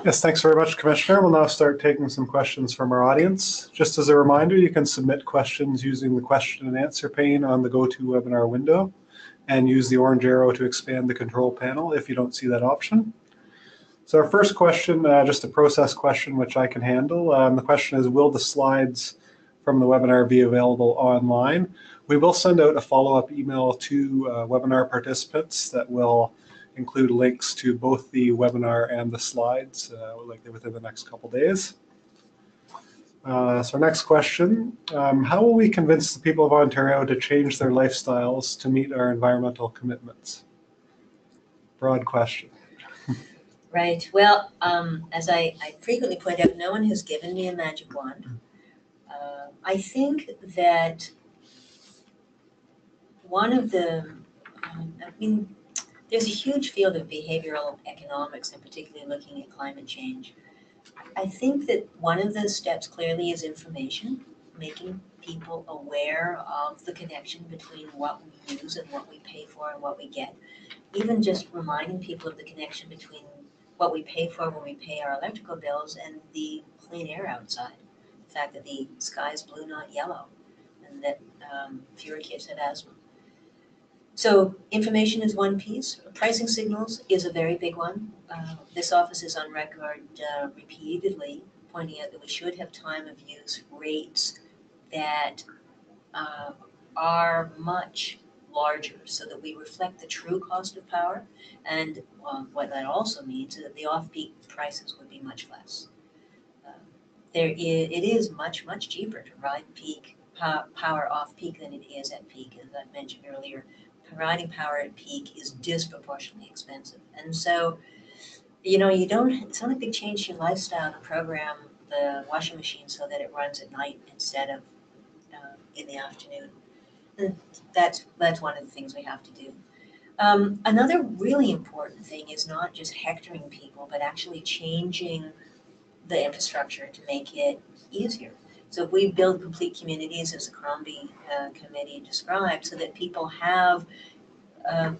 Yes, thanks very much, Commissioner. We'll now start taking some questions from our audience. Just as a reminder, you can submit questions using the question and answer pane on the GoToWebinar window, and use the orange arrow to expand the control panel if you don't see that option. So our first question, just a process question which I can handle. The question is, will the slides from the webinar be available online? We will send out a follow-up email to webinar participants that will include links to both the webinar and the slides likely within the next couple days. So our next question, how will we convince the people of Ontario to change their lifestyles to meet our environmental commitments? Broad question. Right. Well, as I frequently point out, no one has given me a magic wand. I think that one of the, there's a huge field of behavioral economics, and particularly looking at climate change. I think that one of the steps clearly is information, making people aware of the connection between what we use and what we pay for and what we get. Even just reminding people of the connection between what we pay for when we pay our electrical bills and the clean air outside. The fact that the sky is blue, not yellow, and that fewer kids have asthma. So information is one piece. Pricing signals is a very big one. This office is on record repeatedly pointing out that we should have time of use rates that are much larger so that we reflect the true cost of power. And what that also means is that the off-peak prices would be much less. It is much, much cheaper to ride peak power off-peak than it is at peak. As I mentioned earlier, providing power at peak is disproportionately expensive. And so, it's not a big change to your lifestyle to program the washing machine so that it runs at night instead of in the afternoon. And that's one of the things we have to do. Another really important thing is not just hectoring people, but actually changing the infrastructure to make it easier. So if we build complete communities, as the Crombie Committee described, so that people have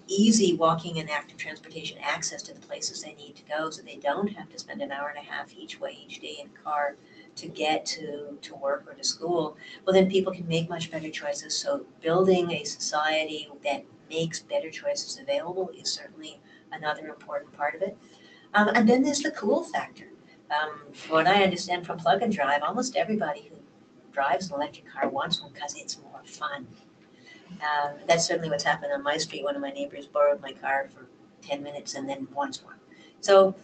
easy walking and active transportation access to the places they need to go, so they don't have to spend an hour and a half each way each day in a car to get to work or to school, well, then people can make much better choices. So building a society that makes better choices available is certainly another important part of it. And then there's the cool factor. What I understand from Plug and Drive, almost everybody who drives an electric car wants one because it's more fun. That's certainly what's happened on my street. One of my neighbors borrowed my car for 10 minutes and then wants one. So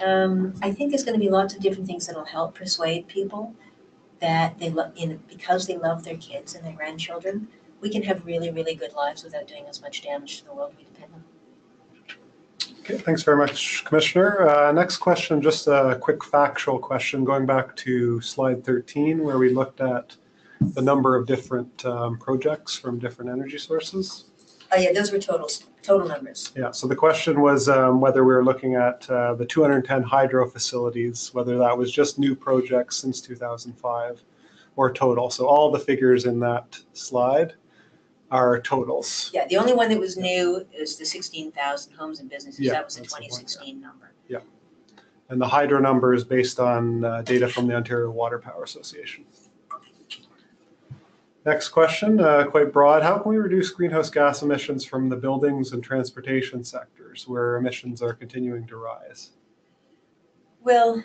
I think there's going to be lots of different things that will help persuade people that because they love their kids and their grandchildren, we can have really, really good lives without doing as much damage to the world we depend on. Okay, thanks very much, Commissioner. Next question, just a quick factual question going back to slide 13, where we looked at the number of different projects from different energy sources. Oh yeah, those were total numbers. Yeah, so the question was whether we were looking at the 210 hydro facilities, whether that was just new projects since 2005 or total. So all the figures in that slide are totals. Yeah, the only one that was new is the 16,000 homes and businesses. Yeah, That was a that's the one, 2016 number. Yeah. And the hydro number is based on data from the Ontario Water Power Association. Next question, quite broad. How can we reduce greenhouse gas emissions from the buildings and transportation sectors where emissions are continuing to rise? Well,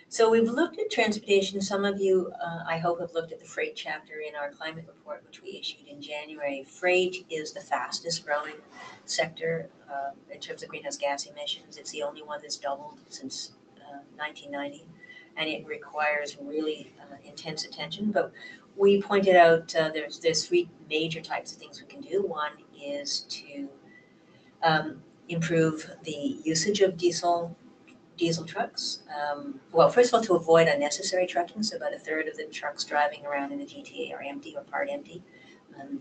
so we've looked at transportation. Some of you, I hope, have looked at the freight chapter in our climate report, which we issued in January. Freight is the fastest growing sector in terms of greenhouse gas emissions. It's the only one that's doubled since 1990, and it requires really intense attention. But we pointed out there's three major types of things we can do. One is to improve the usage of diesel trucks. Well, first of all, to avoid unnecessary trucking. So about a third of the trucks driving around in the GTA are empty or part empty.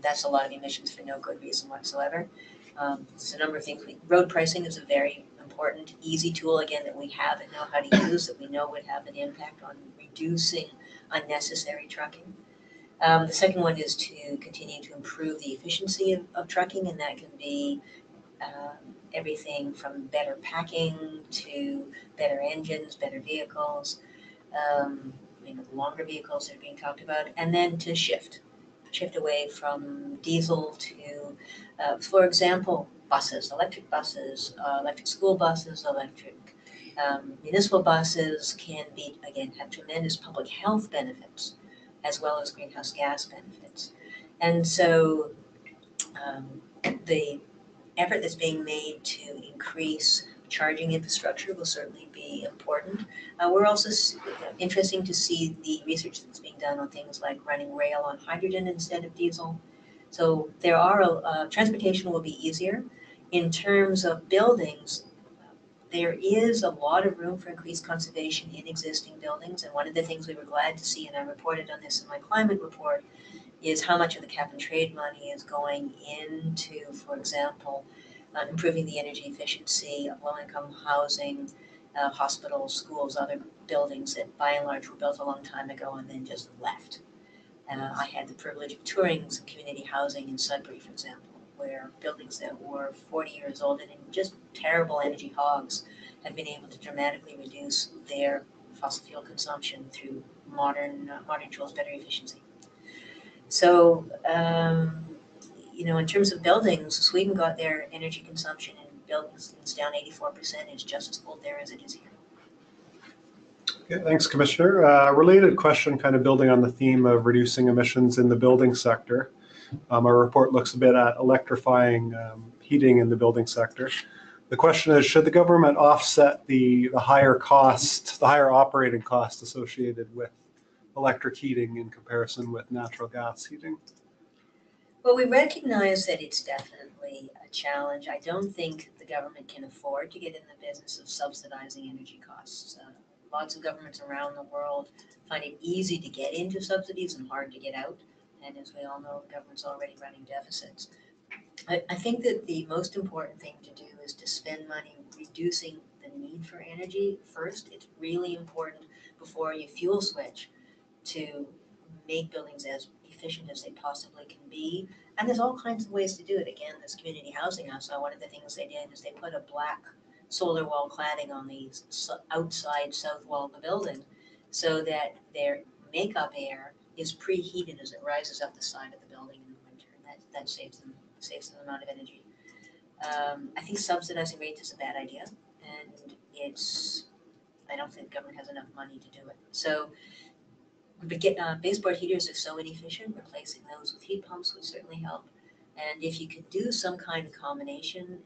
That's a lot of emissions for no good reason whatsoever. There's a number of things. Road pricing is a very important, easy tool, again, that we have and know how to use, that we know would have an impact on reducing unnecessary trucking. The second one is to continue to improve the efficiency of trucking, and that can be everything from better packing to better engines, better vehicles, the longer vehicles that are being talked about, and then to shift away from diesel to, for example, buses, electric school buses, electric municipal buses can have tremendous public health benefits as well as greenhouse gas benefits. And so the effort that's being made to increase charging infrastructure will certainly be important. We're also interesting to see the research that's being done on things like running rail on hydrogen instead of diesel. So there are transportation will be easier. In terms of buildings, there is a lot of room for increased conservation in existing buildings. And one of the things we were glad to see, and I reported on this in my climate report, is how much of the cap and trade money is going into, for example, improving the energy efficiency of low-income housing, hospitals, schools, other buildings that by and large were built a long time ago and then just left. I had the privilege of touring some community housing in Sudbury, for example, where buildings that were 40 years old and in just terrible energy hogs have been able to dramatically reduce their fossil fuel consumption through modern tools, better efficiency. So, in terms of buildings, Sweden got their energy consumption in buildings down 84%. It's just as cold there as it is here. Okay, thanks, Commissioner. Related question, kind of building on the theme of reducing emissions in the building sector. Our report looks a bit at electrifying heating in the building sector. The question is, should the government offset the higher operating cost associated with electric heating in comparison with natural gas heating? Well, we recognize that it's definitely a challenge. I don't think the government can afford to get in the business of subsidizing energy costs. Lots of governments around the world find it easy to get into subsidies and hard to get out. And as we all know, the government's already running deficits. I think that the most important thing to do is to spend money reducing the need for energy first. It's really important before you fuel switch to make buildings as efficient as they possibly can be. And there's all kinds of ways to do it. Again, this community housing, I saw one of the things they did is they put a black solar wall cladding on the outside south wall of the building so that their makeup air is preheated as it rises up the side of the building in the winter. And that saves them an amount of energy. I think subsidizing rates is a bad idea. And I don't think the government has enough money to do it. So baseboard heaters are so inefficient, replacing those with heat pumps would certainly help. And if you could do some kind of combination,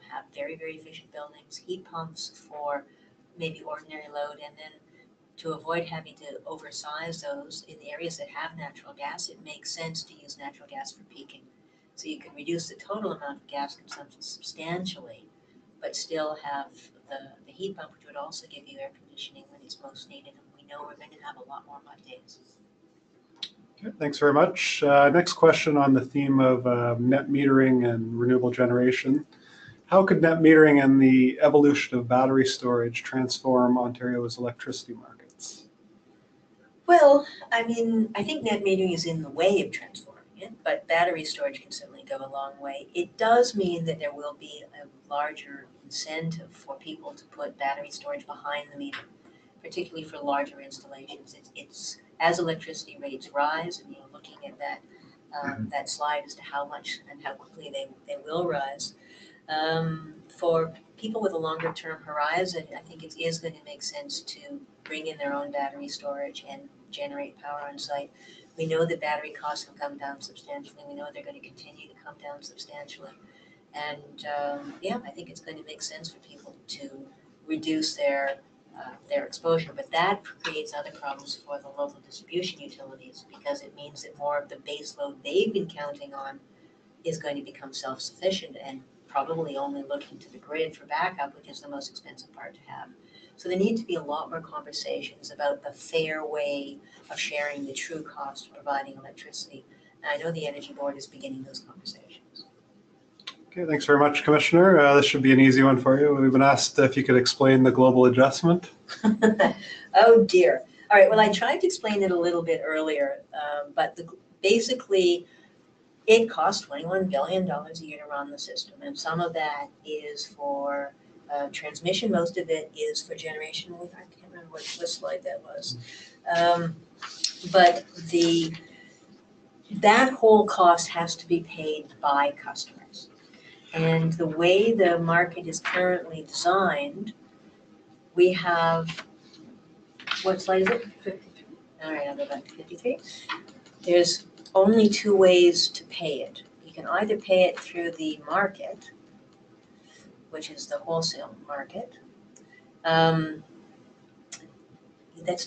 have very, very efficient buildings, heat pumps for maybe ordinary load, and then to avoid having to oversize those in the areas that have natural gas, it makes sense to use natural gas for peaking. So you can reduce the total amount of gas consumption substantially, but still have the heat pump, which would also give you air conditioning when it's most needed. And we know we're going to have a lot more hot days. Okay, thanks very much. Next question on the theme of net metering and renewable generation. How could net metering and the evolution of battery storage transform Ontario's electricity markets? Well, I mean, I think net metering is in the way of transforming it, but battery storage can certainly go a long way. It does mean that there will be a larger incentive for people to put battery storage behind the meter, particularly for larger installations. It's as electricity rates rise, and you're looking at that slide as to how much and how quickly they will rise. For people with a longer term horizon, I think it is going to make sense to bring in their own battery storage and generate power on site. We know that battery costs have come down substantially. We know they're going to continue to come down substantially. And I think it's going to make sense for people to reduce their exposure. But that creates other problems for the local distribution utilities, because it means that more of the base load they've been counting on is going to become self-sufficient and probably only looking to the grid for backup, which is the most expensive part to have. So there need to be a lot more conversations about the fair way of sharing the true cost of providing electricity. And I know the Energy Board is beginning those conversations. Okay, thanks very much, Commissioner. This should be an easy one for you. We've been asked if you could explain the global adjustment. Oh dear. All right, well, I tried to explain it a little bit earlier, but basically, it costs $21 billion a year to run the system, and some of that is for transmission. Most of it is for generation. I can't remember what slide that was. But that whole cost has to be paid by customers. And the way the market is currently designed, we have, what slide is it? 53. All right, I'll go back to 53. There's only two ways to pay it. You can either pay it through the market, which is the wholesale market. That's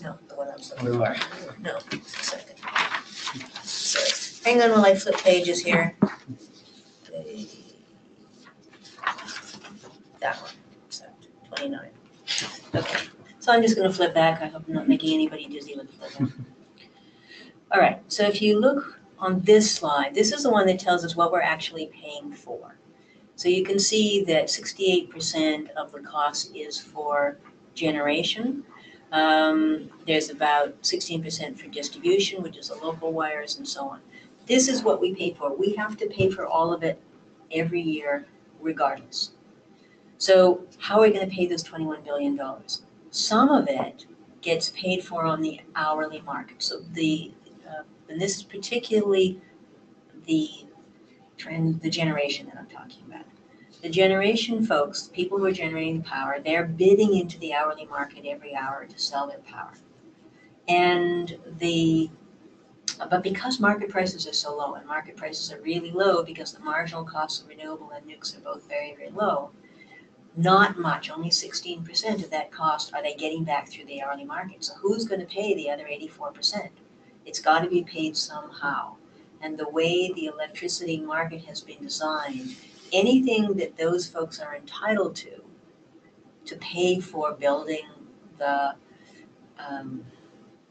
not the one I'm looking for. No, just a second. So, hang on while I flip pages here. That one, so 29. Okay, so I'm just going to flip back. I hope I'm not making anybody dizzy with flipping. All right, so if you look on this slide, this is the one that tells us what we're actually paying for. So you can see that 68% of the cost is for generation. There's about 16% for distribution, which is the local wires and so on. This is what we pay for. We have to pay for all of it every year regardless. So how are we going to pay this $21 billion? Some of it gets paid for on the hourly market. So and this is particularly the generation that I'm talking about. The generation folks, people who are generating power, they're bidding into the hourly market every hour to sell their power. And but because market prices are so low, and market prices are really low because the marginal costs of renewable and nukes are both very, very low, not much, only 16% of that cost are they getting back through the hourly market. So who's going to pay the other 84%? It's got to be paid somehow. And the way the electricity market has been designed, anything that those folks are entitled to pay for building the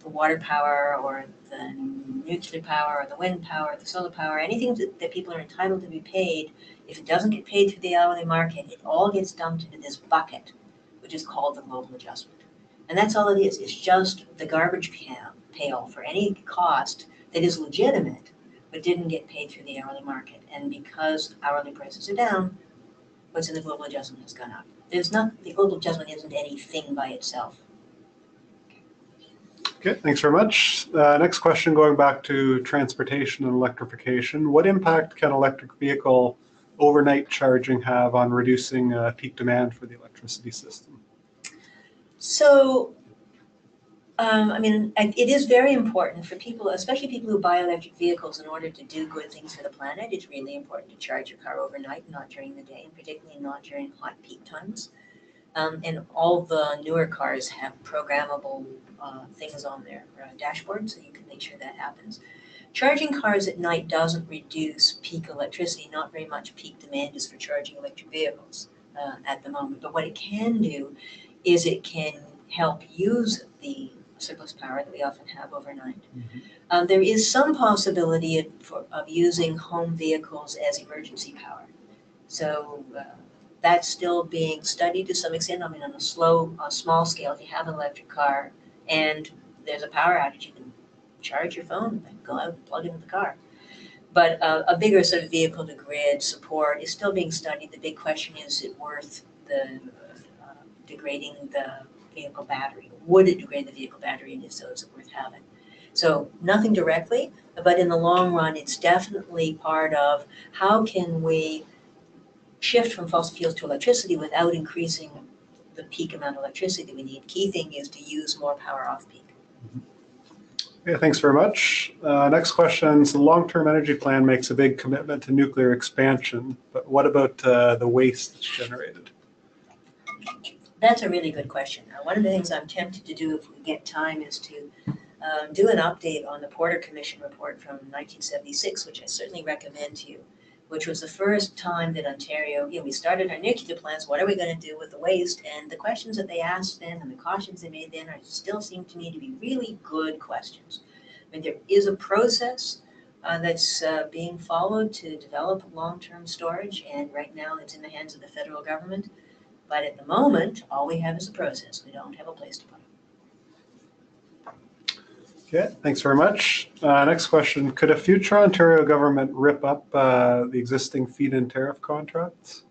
water power or the nuclear power or the wind power or the solar power, anything that people are entitled to be paid, if it doesn't get paid through the hourly market, it all gets dumped into this bucket, which is called the global adjustment. And that's all it is. It's just the garbage pail for any cost that is legitimate but didn't get paid through the hourly market. And because hourly prices are down, what's in the global adjustment has gone up. The global adjustment isn't anything by itself. Okay, thanks very much. Next question, going back to transportation and electrification. What impact can electric vehicle overnight charging have on reducing peak demand for the electricity system? So, it is very important for people, especially people who buy electric vehicles in order to do good things for the planet. It's really important to charge your car overnight, not during the day, and particularly not during hot peak times. And all the newer cars have programmable things on their dashboard, so you can make sure that happens. Charging cars at night doesn't reduce peak electricity. Not very much peak demand is for charging electric vehicles at the moment. But what it can do is it can help use the surplus power that we often have overnight. There is some possibility of using home vehicles as emergency power. So that's still being studied to some extent. I mean, on a small scale, if you have an electric car and there's a power outage, you can charge your phone and go out and plug it in the car. But a bigger sort of vehicle to grid support is still being studied. The big question is it worth the degrading the vehicle battery? Would it degrade the vehicle battery, and if so, is it worth having? So nothing directly, but in the long run, it's definitely part of how can we shift from fossil fuels to electricity without increasing the peak amount of electricity we need. Key thing is to use more power off peak. Okay, thanks very much. Next question. So the long-term energy plan makes a big commitment to nuclear expansion, but what about the waste that's generated? That's a really good question. One of the things I'm tempted to do if we get time is to do an update on the Porter Commission report from 1976, which I certainly recommend to you, which was the first time that Ontario, we started our nuclear plans. What are we going to do with the waste? And the questions that they asked then and the cautions they made then still seem to me to be really good questions. I mean, there is a process that's being followed to develop long-term storage, and right now it's in the hands of the federal government. But at the moment, all we have is a process. We don't have a place to put it. Okay, thanks very much. Next question. Could a future Ontario government rip up the existing feed-in tariff contracts?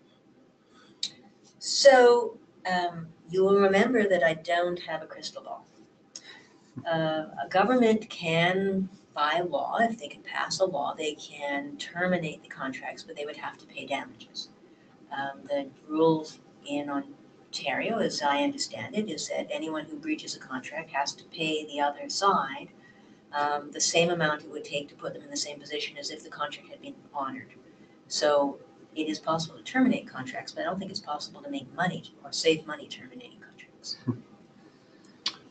So you will remember that I don't have a crystal ball. A government can, by law, if they can pass a law, they can terminate the contracts, but they would have to pay damages. The rules in Ontario, as I understand it, is that anyone who breaches a contract has to pay the other side the same amount it would take to put them in the same position as if the contract had been honored. So it is possible to terminate contracts, but I don't think it's possible to make money or save money terminating contracts.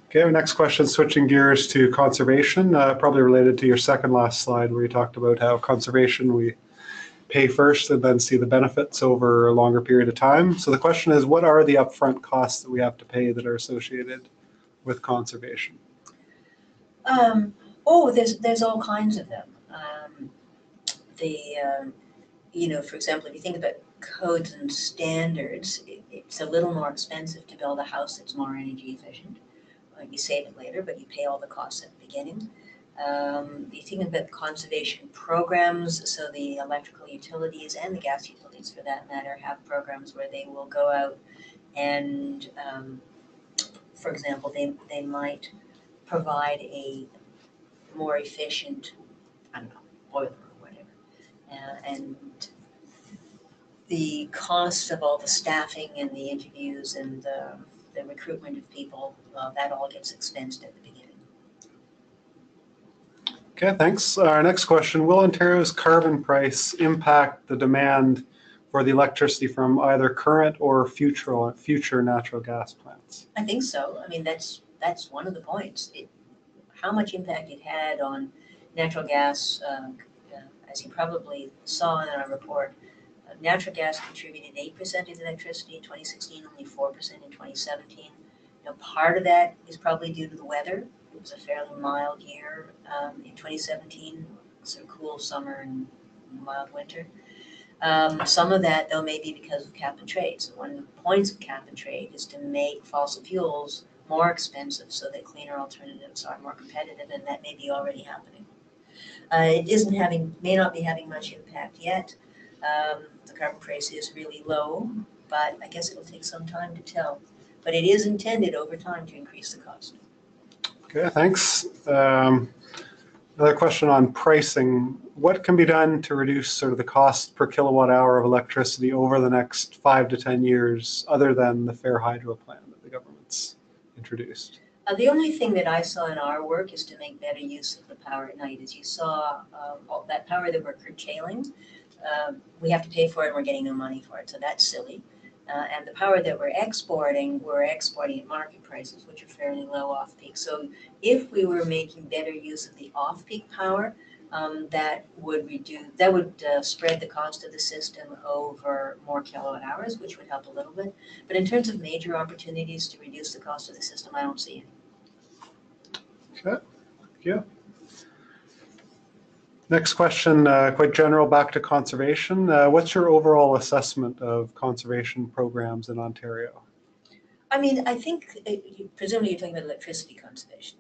Okay, our next question, switching gears to conservation, probably related to your second last slide where you talked about how conservation we pay first and then see the benefits over a longer period of time. So the question is, what are the upfront costs that we have to pay that are associated with conservation? There's all kinds of them. For example, if you think about codes and standards, it's a little more expensive to build a house that's more energy efficient. You save it later, but you pay all the costs at the beginning. You think about conservation programs, so the electrical utilities and the gas utilities, for that matter, have programs where they will go out and, for example, they might provide a more efficient, boiler or whatever, and the cost of all the staffing and the interviews and the recruitment of people, that all gets expensed at the beginning. Okay, thanks. Our next question, will Ontario's carbon price impact the demand for the electricity from either current or future natural gas plants? I think so. I mean, that's one of the points. How much impact it had on natural gas, as you probably saw in our report, natural gas contributed 8% of the electricity in 2016, only 4% in 2017. Part of that is probably due to the weather. It was a fairly mild year in 2017, sort of cool summer and mild winter. Some of that, though, may be because of cap and trade. So one of the points of cap and trade is to make fossil fuels more expensive so that cleaner alternatives are more competitive, and that may be already happening. It may not be having much impact yet. The carbon price is really low, but I guess it'll take some time to tell. But it is intended over time to increase the cost. Okay, thanks. Another question on pricing. What can be done to reduce sort of the cost per kilowatt hour of electricity over the next 5 to 10 years, other than the Fair Hydro plan that the government's introduced? The only thing that I saw in our work is to make better use of the power at night. As you saw, all that power that we're curtailing, we have to pay for it and we're getting no money for it, so that's silly. And the power that we're exporting at market prices, which are fairly low off-peak. So if we were making better use of the off-peak power, that would spread the cost of the system over more kilowatt hours, which would help a little bit. But in terms of major opportunities to reduce the cost of the system, I don't see any. Okay, thank you. Next question, quite general, back to conservation. What's your overall assessment of conservation programs in Ontario? I mean, I think presumably you're talking about electricity conservation.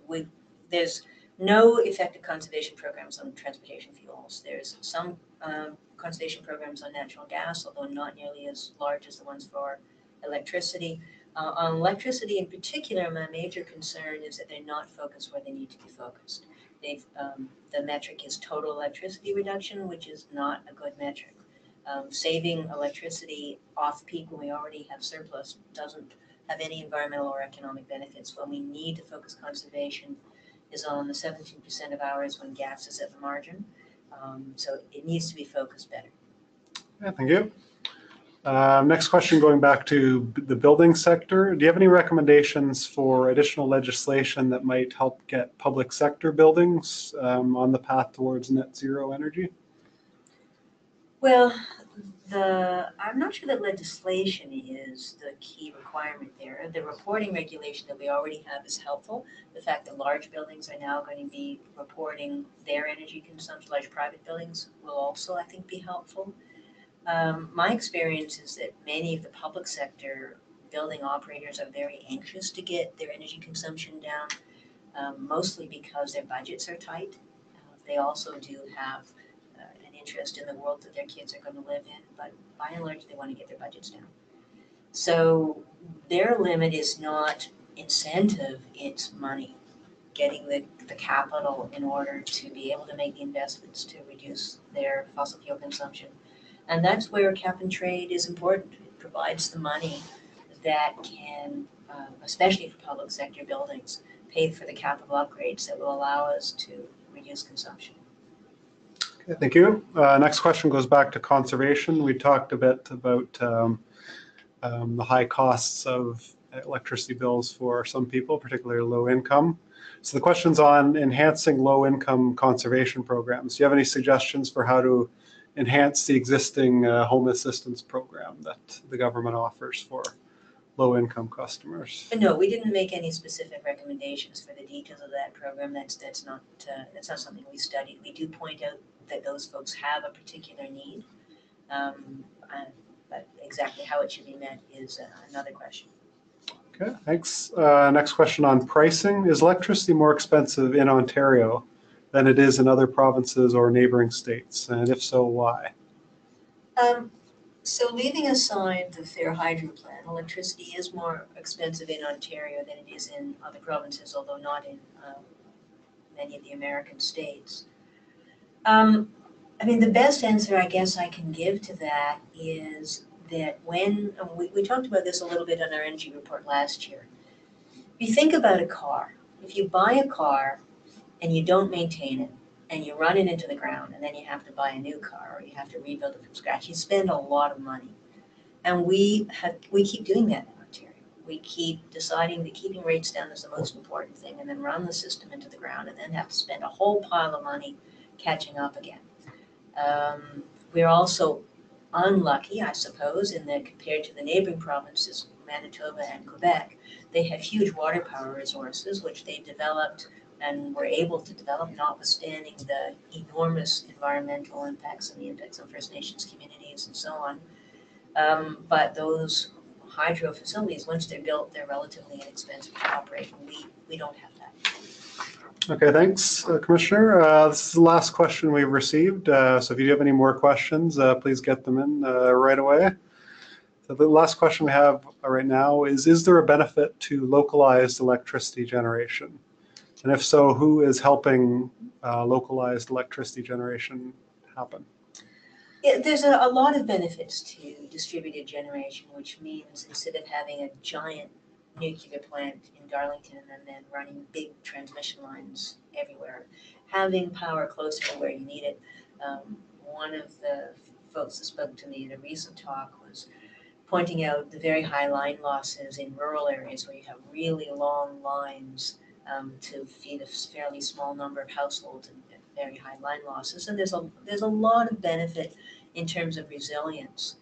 There's no effective conservation programs on transportation fuels. There's some conservation programs on natural gas, although not nearly as large as the ones for electricity. On electricity in particular, my major concern is that they're not focused where they need to be focused. The metric is total electricity reduction, which is not a good metric. Saving electricity off-peak when we already have surplus doesn't have any environmental or economic benefits. When we need to focus conservation is on the 17% of hours when gas is at the margin. So it needs to be focused better. Yeah, thank you. Next question, going back to the building sector. Do you have any recommendations for additional legislation that might help get public sector buildings on the path towards net zero energy? Well, I'm not sure that legislation is the key requirement there. The reporting regulation that we already have is helpful. The fact that large buildings are now going to be reporting their energy consumption, large private buildings will also, I think, be helpful. My experience is that many of the public sector building operators are very anxious to get their energy consumption down, mostly because their budgets are tight. They also do have an interest in the world that their kids are going to live in, but by and large, they want to get their budgets down. So their limit is not incentive, it's money, getting the capital in order to be able to make the investments to reduce their fossil fuel consumption. And that's where cap and trade is important. It provides the money that can, especially for public sector buildings, pay for the capital upgrades that will allow us to reduce consumption. Okay, thank you. Next question goes back to conservation. We talked a bit about the high costs of electricity bills for some people, particularly low income. So the question's on enhancing low income conservation programs. Do you have any suggestions for how to enhance the existing home assistance program that the government offers for low-income customers? No, we didn't make any specific recommendations for the details of that program. That's not something we studied. We do point out that those folks have a particular need, but exactly how it should be met is another question. Okay, thanks. Next question on pricing. Is electricity more expensive in Ontario than it is in other provinces or neighboring states? And if so, why? So leaving aside the Fair Hydro Plan, electricity is more expensive in Ontario than it is in other provinces, although not in many of the American states. I mean, the best answer I guess I can give to that is that when we talked about this a little bit on our energy report last year. If you think about a car, if you buy a car and you don't maintain it, and you run it into the ground, and then you have to buy a new car, or you have to rebuild it from scratch, you spend a lot of money. And we keep doing that in Ontario. We keep deciding that keeping rates down is the most important thing, and then run the system into the ground, and then have to spend a whole pile of money catching up again. We're also unlucky, I suppose, in that compared to the neighboring provinces, Manitoba and Quebec, they have huge water power resources, which they developed and were able to develop, notwithstanding the enormous environmental impacts and the impacts on First Nations communities and so on. But those hydro facilities, once they're built, they're relatively inexpensive to operate. We don't have that. Okay, thanks, Commissioner. This is the last question we've received. So if you have any more questions, please get them in right away. So the last question we have right now is there a benefit to localized electricity generation? And if so, who is helping localized electricity generation happen? Yeah, there's a lot of benefits to distributed generation, which means instead of having a giant nuclear plant in Darlington and then running big transmission lines everywhere, having power closer to where you need it. One of the folks that spoke to me at a recent talk was pointing out the very high line losses in rural areas where you have really long lines to feed a fairly small number of households and very high line losses. And there's a lot of benefit in terms of resilience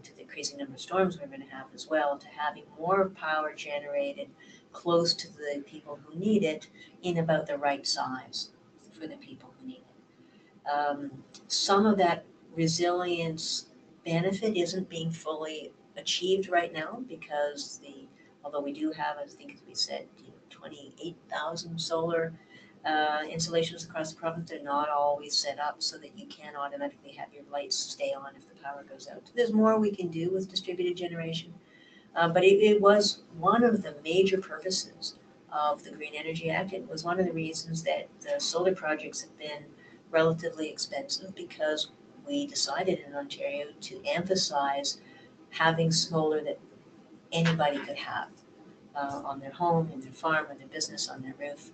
to the increasing number of storms we're going to have as well, to having more power generated close to the people who need it in about the right size for the people who need it. Some of that resilience benefit isn't being fully achieved right now because although we do have, I think as we said, 28,000 solar installations across the province, they're not always set up so that you can automatically have your lights stay on if the power goes out. There's more we can do with distributed generation, but it was one of the major purposes of the Green Energy Act. It was one of the reasons that the solar projects have been relatively expensive, because we decided in Ontario to emphasize having solar that anybody could have on their home, in their farm, on their business, on their roof.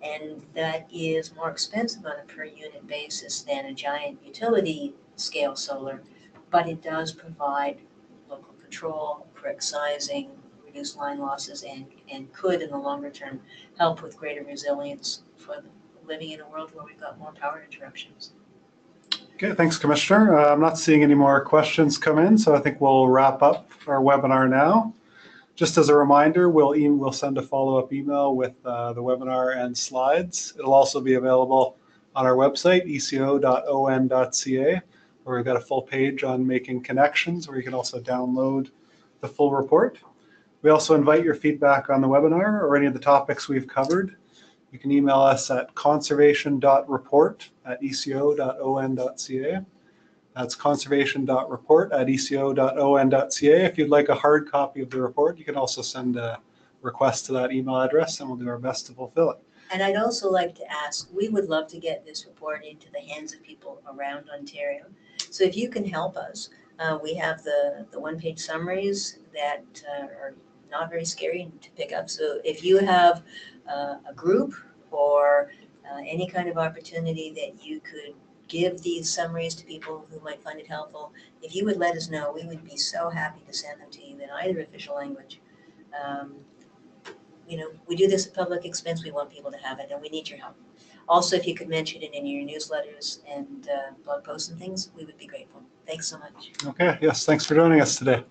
And that is more expensive on a per unit basis than a giant utility scale solar, but it does provide local control, correct sizing, reduce line losses, and could in the longer term help with greater resilience for living in a world where we've got more power interruptions. Okay, thanks, Commissioner. I'm not seeing any more questions come in, so I think we'll wrap up our webinar now. Just as a reminder, we'll send a follow-up email with the webinar and slides. It'll also be available on our website, eco.on.ca, where we've got a full page on making connections, where you can also download the full report. We also invite your feedback on the webinar or any of the topics we've covered. You can email us at conservation.report@eco.on.ca. That's conservation.report@eco.on.ca. If you'd like a hard copy of the report, you can also send a request to that email address, and we'll do our best to fulfill it. And I'd also like to ask, we would love to get this report into the hands of people around Ontario. So if you can help us, we have the one-page summaries that are not very scary to pick up. So if you have a group or any kind of opportunity that you could give these summaries to people who might find it helpful, if you would let us know, we would be so happy to send them to you in either official language. We do this at public expense. We want people to have it, and we need your help. Also, if you could mention it in your newsletters and blog posts and things, we would be grateful. Thanks so much. Okay, yes, thanks for joining us today.